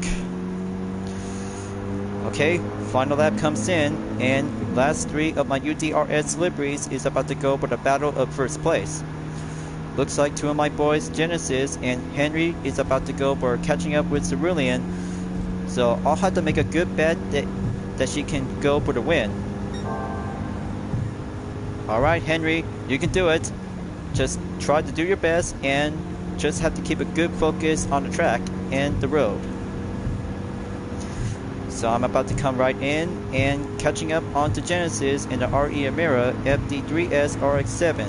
Okay, final lap comes in, and last 3 of my UDRS liveries is about to go for the battle of first place. Looks like 2 of my boys, Genesis and Henry, is about to go for catching up with Cerulean, so I'll have to make a good bet that she can go for the win. Alright Henry, you can do it. Just try to do your best and just have to keep a good focus on the track and the road. So I'm about to come right in and catching up onto Genesis in the RE Amira FD3S RX7.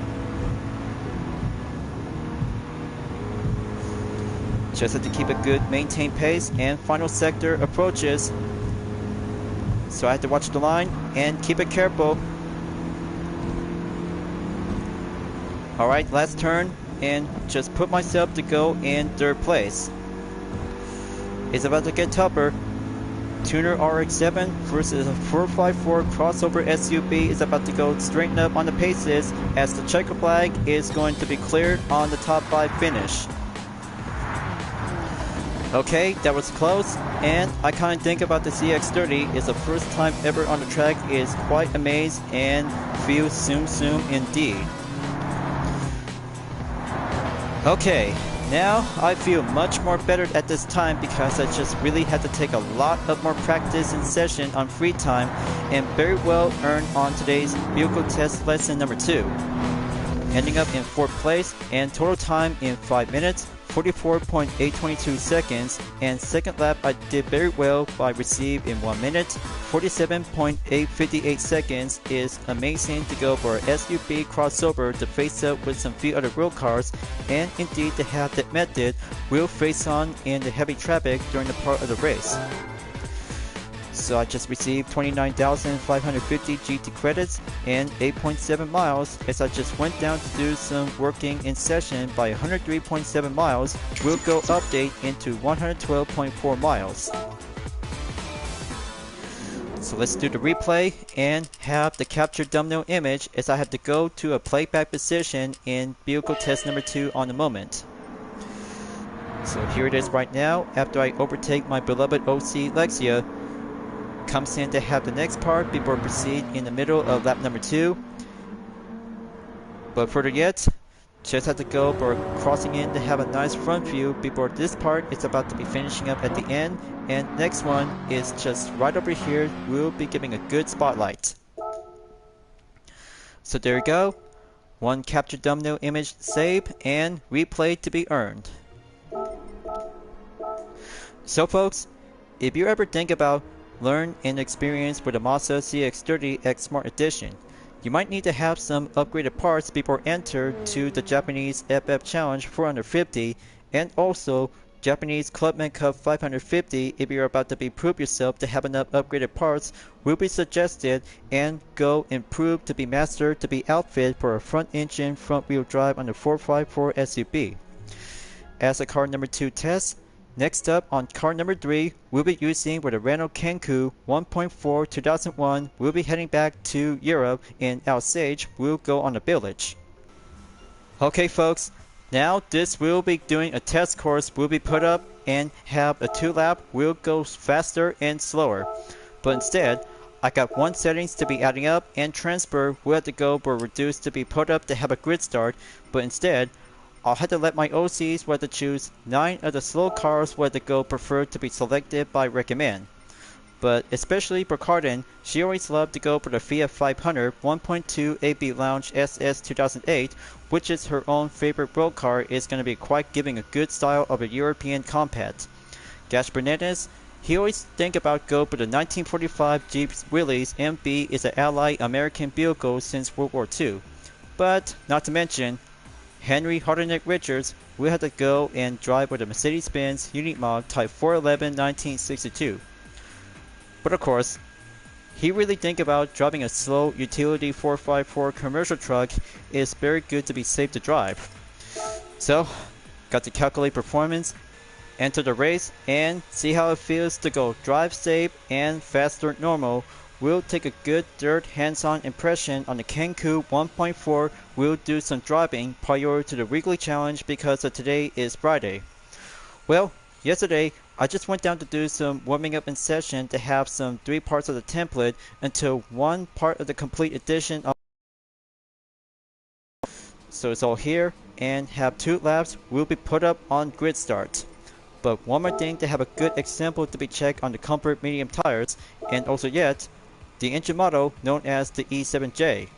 Just have to keep a good maintained pace and final sector approaches. So I have to watch the line and keep it careful. Alright, last turn and just put myself to go in 3rd place. It's about to get tougher. Tuner RX7 versus a 454 crossover SUV is about to go straighten up on the paces as the checker flag is going to be cleared on the top 5 finish. Okay, that was close, and I kinda think about the CX-30 is the first time ever on the track is quite amazed and feels zoom indeed. Okay, now I feel much more better at this time because I just really had to take a lot of more practice in session on free time and very well earned on today's vehicle test lesson number 2. Ending up in 4th place and total time in 5 minutes, 44.822 seconds, and second lap I did very well by receive in 1 minute, 47.858 seconds is amazing to go for a SUV crossover to face up with some few other road cars, and indeed to have that method will face on in the heavy traffic during the part of the race. So I just received 29,550 GT credits and 8.7 miles as I just went down to do some working in session by 103.7 miles. We'll go update into 112.4 miles. So let's do the replay and have the capture thumbnail image as I have to go to a playback position in vehicle test number 2 on the moment. So here it is right now after I overtake my beloved OC Lexia. Comes in to have the next part before proceed in the middle of lap number 2. But further yet, just have to go for crossing in to have a nice front view before this part is about to be finishing up at the end, and next one is just right over here. We'll be giving a good spotlight. So there you go, one capture thumbnail image saved and replay to be earned. So folks, if you ever think about learn and experience with the Mazda CX-30 X Smart Edition, you might need to have some upgraded parts before enter to the Japanese FF Challenge 450 and also Japanese Clubman Cup 550 if you're about to prove yourself to have enough upgraded parts will be suggested and go improve to be mastered to be outfit for a front engine front wheel drive on the 454 SUV. As a car number 2 test, next up on car number 3, we'll be using with a Renault Kangoo 1.4 2001. We'll be heading back to Europe and Alsace will go on a village. Okay folks, now this will be doing a test course will be put up and have a 2-lap will go faster and slower. But instead, I got 1 settings to be adding up and transfer will have to go for reduced to be put up to have a grid start, but instead I'll have to let my OCs where to choose 9 of the slow cars where to go preferred to be selected by recommend. but especially for Cardin, she always loved to go for the Fiat 500 1.2 AB Lounge SS 2008, which is her own favorite road car. Is going to be quite giving a good style of a European compact. Gash Bernardez, he always think about go for the 1945 Jeep Willys MB is an ally American vehicle since World War II. But, not to mention, Henry Hardneck Richards will have to go and drive with a Mercedes-Benz Unit Mod Type 411 1962. But of course, he really think about driving a slow utility 4x4 commercial truck is very good to be safe to drive. So, got to calculate performance, enter the race, and see how it feels to go drive safe and faster normal. We'll take a good third hands-on impression on the Kangoo 1.4. We'll do some driving prior to the weekly challenge because today is Friday. Well, yesterday I just went down to do some warming up in session to have some 3 parts of the template until 1 part of the complete edition of. So it's all here and have 2 laps will be put up on grid start. But one more thing to have a good example to be checked on the comfort medium tires, and also yet the engine model known as the E7J.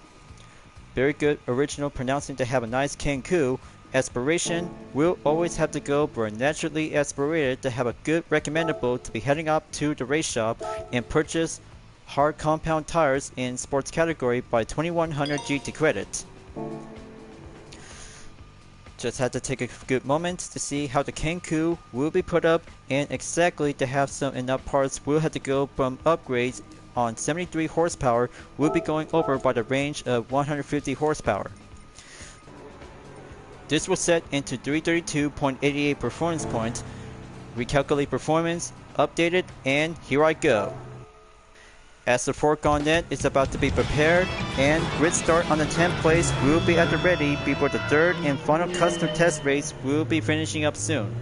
Very good original pronouncing to have a nice Kangoo. Aspiration will always have to go for naturally aspirated to have a good recommendable to be heading up to the race shop and purchase hard compound tires in sports category by 2100 GT credit. Just had to take a good moment to see how the Kangoo will be put up, and exactly to have some enough parts will have to go from upgrades on 73 horsepower will be going over by the range of 150 horsepower. This was set into 332.88 performance points. Recalculate performance, updated, and here I go. As the fourgonnette is about to be prepared and grid start on the 10th place will be at the ready before the 3rd and final custom test race will be finishing up soon.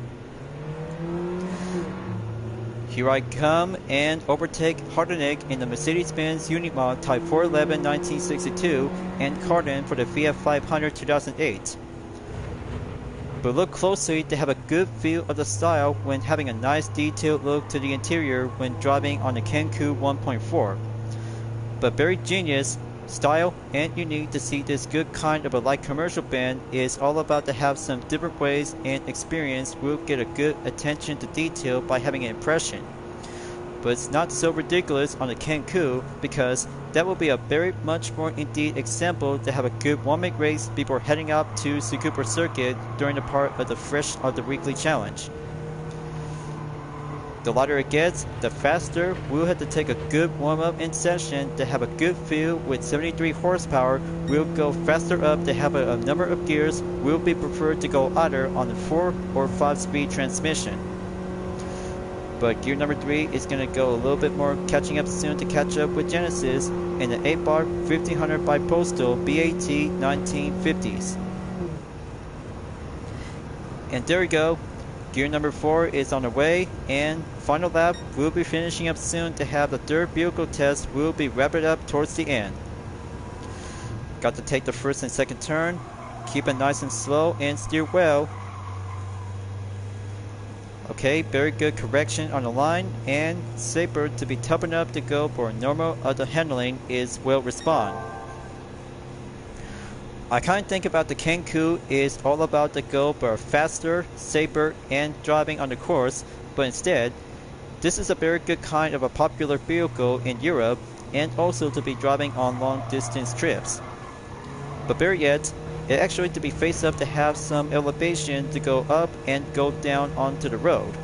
Here I come and overtake Hardneck in the Mercedes-Benz Unit Mod Type 411 1962 and Cardin for the Fiat 500 2008. But look closely to have a good feel of the style when having a nice detailed look to the interior when driving on the Kangoo 1.4. But very genius, style, and unique to see this good kind of a light commercial van is all about to have some different ways and experience will get a good attention to detail by having an impression. But it's not so ridiculous on the Kangoo because that will be a very much more indeed example to have a good warm-up race before heading up to Cooper Circuit during the part of the fresh of the weekly challenge. The lighter it gets, the faster we'll have to take a good warm-up in session to have a good feel. With 73 horsepower, we'll go faster up to have a number of gears will be preferred to go either on the 4 or 5 speed transmission. But gear number 3 is going to go a little bit more catching up soon to catch up with Genesis in the 8-bar 1500 bi-postal BAT 1950s. And there we go. Gear number 4 is on the way, and final lap will be finishing up soon to have the 3rd vehicle test will be wrapped up towards the end. Got to take the 1st and 2nd turn, keep it nice and slow and steer well. Okay, very good correction on the line, and safer to be tough enough to go for normal other handling is well respond. I kind of think about the Kangoo is all about to go for faster, safer, and driving on the course, but instead, this is a very good kind of a popular vehicle in Europe and also to be driving on long distance trips. But better yet, it actually to be face up to have some elevation to go up and go down onto the road.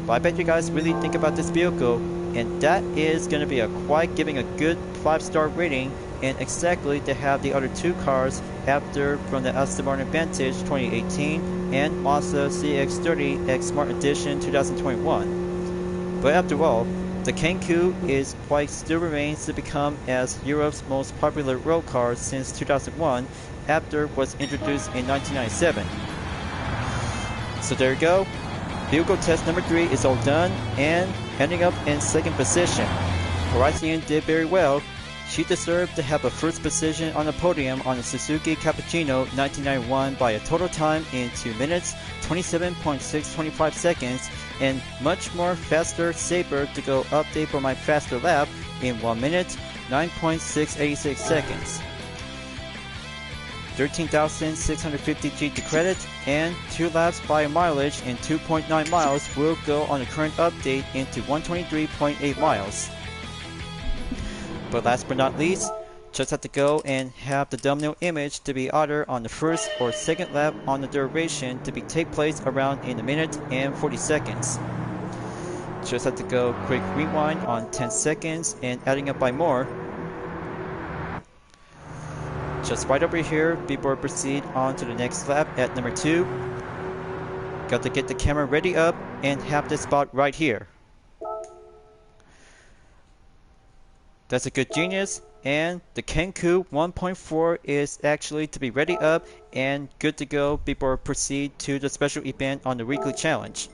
But I bet you guys really think about this vehicle, and that is going to be quite giving a good 5-star rating, and exactly to have the other 2 cars after from the Aston Martin Vantage 2018 and Mazda CX-30 X Smart Edition 2021. But after all, the Kangoo is quite still remains to become as Europe's most popular road car since 2001 after it was introduced in 1997. So there you go. Vehicle test number 3 is all done and ending up in 2nd position. Horizon did very well. She deserved to have a first position on the podium on the Suzuki Cappuccino 1991 by a total time in 2 minutes, 27.625 seconds, and much more faster saber to go update for my faster lap in 1 minute, 9.686 seconds. 13,650 GT credit and 2 laps by mileage in 2.9 miles will go on the current update into 123.8 miles. But last but not least, just have to go and have the thumbnail image to be either on the first or second lap on the duration to be take place around in a minute and 40 seconds. Just have to go quick rewind on 10 seconds and adding up by more. Just right over here before I proceed on to the next lap at number 2. Got to get the camera ready up and have this spot right here. That's a good genius, and the Kangoo 1.4 is actually to be ready up and good to go before I proceed to the special event on the weekly challenge.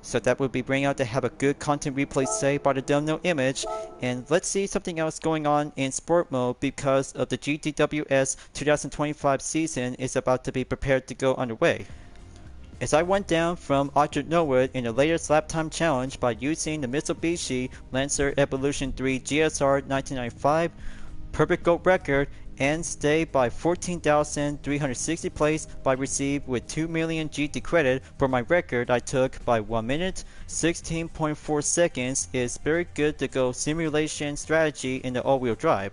So that will be bring out to have a good content replay saved by the thumbnail image. And let's see something else going on in sport mode because of the GTWS 2025 season is about to be prepared to go underway. As I went down from Orchard Knollwood in the latest lap time challenge by using the Mitsubishi Lancer Evolution 3 GSR 1995 perfect gold record and stayed by 14,360 place by received with 2 million GT credit for my record I took by 1 minute 16.4 seconds is very good to go simulation strategy in the all-wheel drive.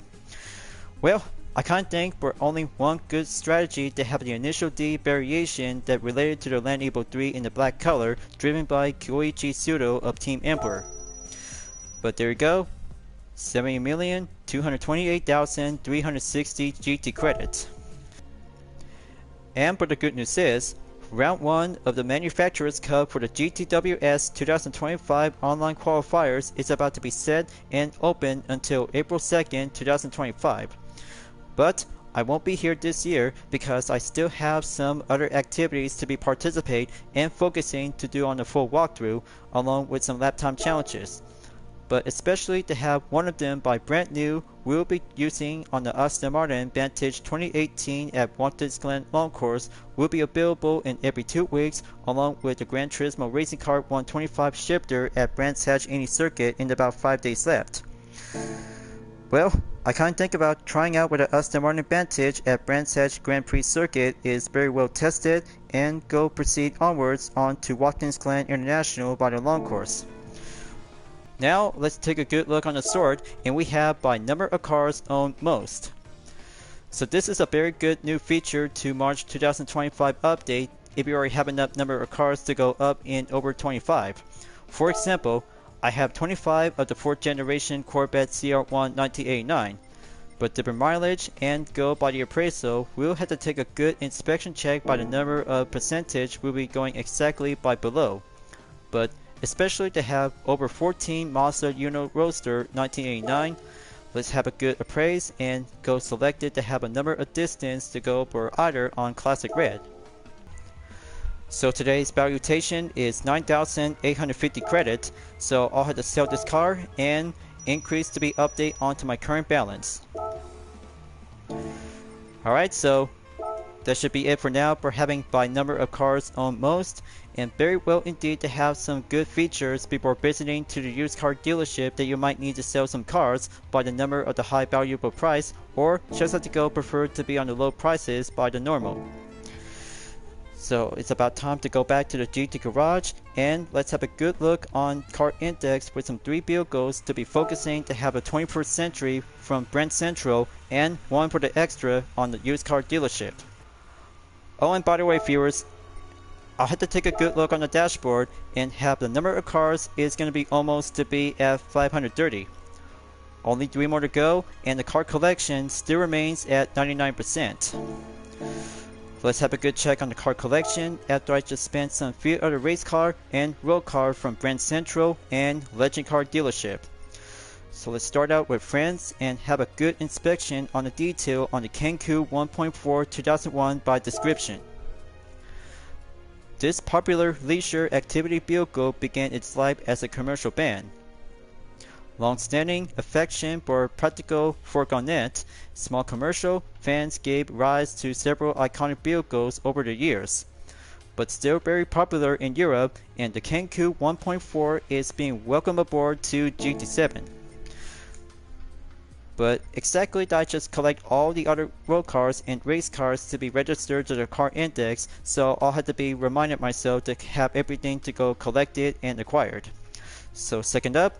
Well, I can't think for only one good strategy to have the initial D variation that related to the Land Evo 3 in the black color driven by Kyoichi Sudo of Team Emperor. But there you go. 70,228,360 GT credits. And but the good news is, round 1 of the Manufacturers Cup for the GTWS 2025 online qualifiers is about to be set and open until April 2nd, 2025. But I won't be here this year because I still have some other activities to be participate and focusing to do on the full walkthrough along with some lap time challenges. But especially to have one of them by brand new we'll be using on the Aston Martin Vantage 2018 at Watkins Glen Long Course will be available in every 2 weeks along with the Gran Turismo Racing Car 125 shifter at Brands Hatch Any Circuit in about 5 days left. Well, I can't think about trying out with the Aston Martin Vantage at Brands Hatch Grand Prix Circuit is very well tested and go proceed onwards on to Watkins Glen International by the long course. Now let's take a good look on the sort and we have by number of cars owned most. So this is a very good new feature to March 2025 update if you already have enough number of cars to go up in over 25. For example, I have 25 of the 4th generation Corvette CR1 1989, but different mileage and go by the appraisal, we'll have to take a good inspection check by the number of percentage we'll be going exactly by below. But especially to have over 14 Mazda Uno Roadster 1989, let's have a good appraise and go selected to have a number of distance to go for either on Classic Red. So today's valuation is 9,850 credit, so I'll have to sell this car and increase to be update onto my current balance. Alright, so that should be it for now for having by number of cars owned most, and very well indeed to have some good features before visiting to the used car dealership that you might need to sell some cars by the number of the high valuable price, or just have to go prefer to be on the low prices by the normal. So it's about time to go back to the GT garage and let's have a good look on car index with some 3 vehicles to be focusing to have a 21st century from Brent Central and one for the extra on the used car dealership. Oh, and by the way viewers, I'll have to take a good look on the dashboard and have the number of cars is going to be almost to be at 530. Only 3 more to go and the car collection still remains at 99%. Let's have a good check on the car collection after I just spent some few other race car and road car from Brent Central and Legend Car dealership. So let's start out with friends and have a good inspection on the detail on the Kangoo 1.4 2001 by description. This popular leisure activity vehicle began its life as a commercial van. Long-standing affection for practical fourgonnette, small commercial fans gave rise to several iconic vehicles over the years. But still very popular in Europe, and the Kangoo 1.4 is being welcomed aboard to GT7. But exactly that I just collect all the other road cars and race cars to be registered to the car index, so I'll have to be reminded myself to have everything to go collected and acquired. So second up,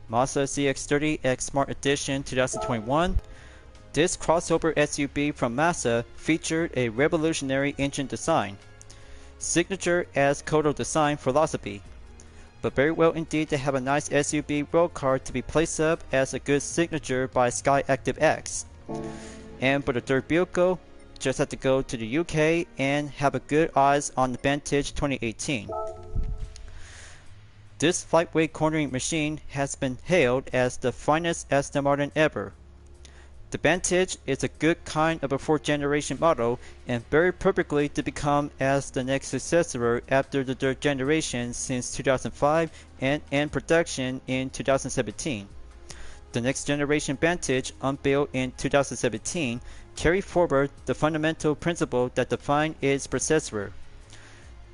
Mazda CX-30 X Smart Edition 2021. This crossover SUV from Mazda featured a revolutionary engine design, signature as KODO Design philosophy, but very well indeed to have a nice SUV road car to be placed up as a good signature by Sky Active X. And for the third vehicle, just have to go to the UK and have a good eyes on the Vantage 2018. This lightweight cornering machine has been hailed as the finest Aston Martin ever. The Vantage is a good kind of a 4th generation model and very perfectly to become as the next successor after the 3rd generation since 2005 and in production in 2017. The next generation Vantage, unveiled in 2017, carried forward the fundamental principle that defined its predecessor.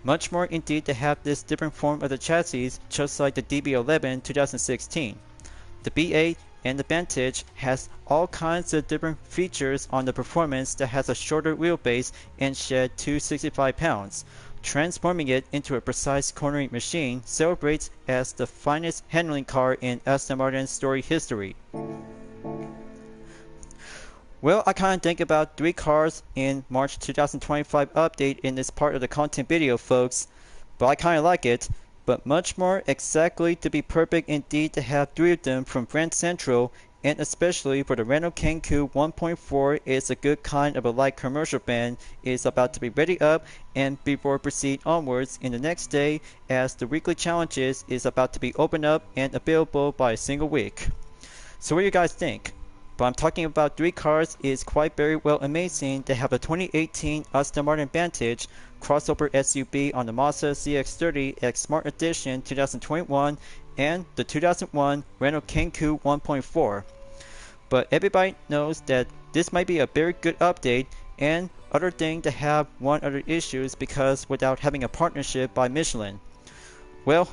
Much more indeed to have this different form of the chassis, just like the DB11 2016. The V8 and the Vantage has all kinds of different features on the performance that has a shorter wheelbase and shed 265 pounds, transforming it into a precise cornering machine celebrates as the finest handling car in Aston Martin's story history. Well, I kinda think about 3 cars in March 2025 update in this part of the content video, folks, but I kinda like it, but much more exactly to be perfect indeed to have 3 of them from Grand Central, and especially for the Renault Kangoo 1.4 is a good kind of a light commercial van is about to be ready up and before proceed onwards in the next day as the weekly challenges is about to be opened up and available by a single week. So what do you guys think? But I'm talking about 3 cars is quite very well amazing to have a 2018 Aston Martin Vantage crossover SUV on the Mazda CX-30 X Smart Edition 2021 and the 2001 Renault Kangoo 1.4. But everybody knows that this might be a very good update, and other thing to have one other issues because without having a partnership by Michelin. Well,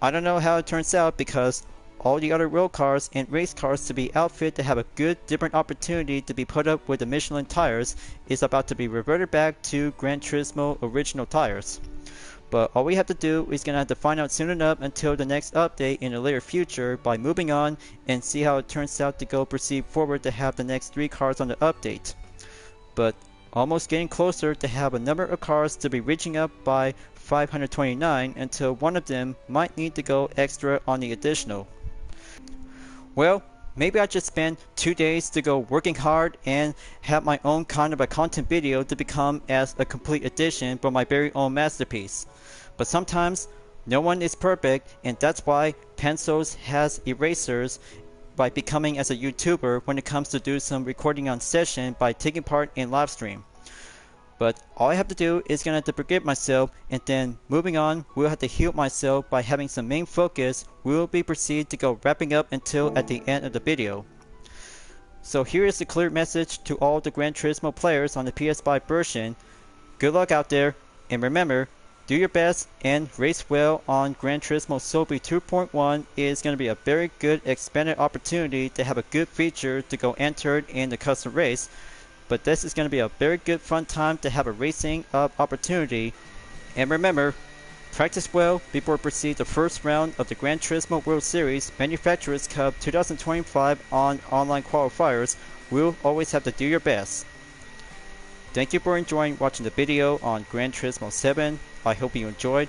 I don't know how it turns out because all the other road cars and race cars to be outfitted to have a good different opportunity to be put up with the Michelin tires is about to be reverted back to Gran Turismo original tires. But all we have to do is gonna have to find out soon enough until the next update in the later future by moving on and see how it turns out to go proceed forward to have the next 3 cars on the update. But almost getting closer to have a number of cars to be reaching up by 529 until one of them might need to go extra on the additional. Well, maybe I just spend 2 days to go working hard and have my own kind of a content video to become as a complete edition for my very own masterpiece. But sometimes no one is perfect, and that's why Pencils has erasers by becoming as a YouTuber when it comes to do some recording on session by taking part in live stream. But all I have to do is gonna have to forgive myself, and then moving on, we'll have to heal myself by having some main focus. We'll be proceed to go wrapping up until at the end of the video. So here is the clear message to all the Gran Turismo players on the PS5 version. Good luck out there, and remember, do your best and race well on Gran Turismo Sophy 2.1 is going to be a very good expanded opportunity to have a good feature to go entered in the custom race. But this is going to be a very good fun time to have a racing opportunity. And remember, practice well before proceed the first round of the Gran Turismo World Series Manufacturers Cup 2025 on online qualifiers. We'll always have to do your best. Thank you for enjoying watching the video on Gran Turismo 7. I hope you enjoyed.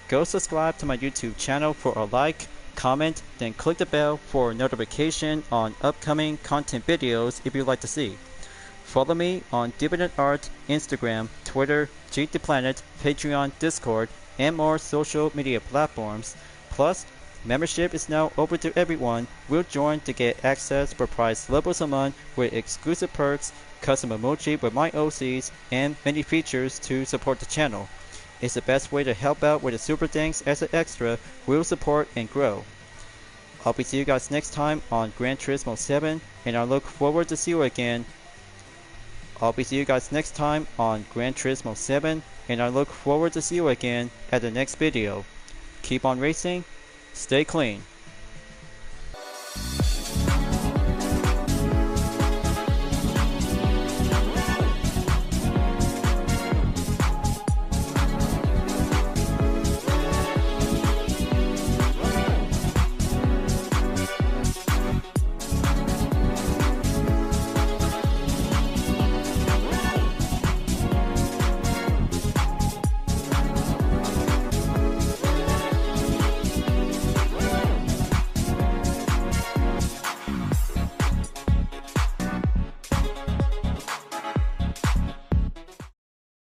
Go subscribe to my YouTube channel for a like, comment, then click the bell for notification on upcoming content videos if you'd like to see. Follow me on DividendArt, Instagram, Twitter, GTPlanet, Patreon, Discord, and more social media platforms. Plus, membership is now open to everyone. We'll join to get access for price levels a month with exclusive perks, custom emoji with my OCs, and many features to support the channel. It's the best way to help out with the super thanks as an extra will support and grow. I'll be see you guys next time on Gran Turismo 7, and I look forward to see you again. I'll be see you guys next time on Gran Turismo 7, and I look forward to see you again at the next video. Keep on racing, stay clean.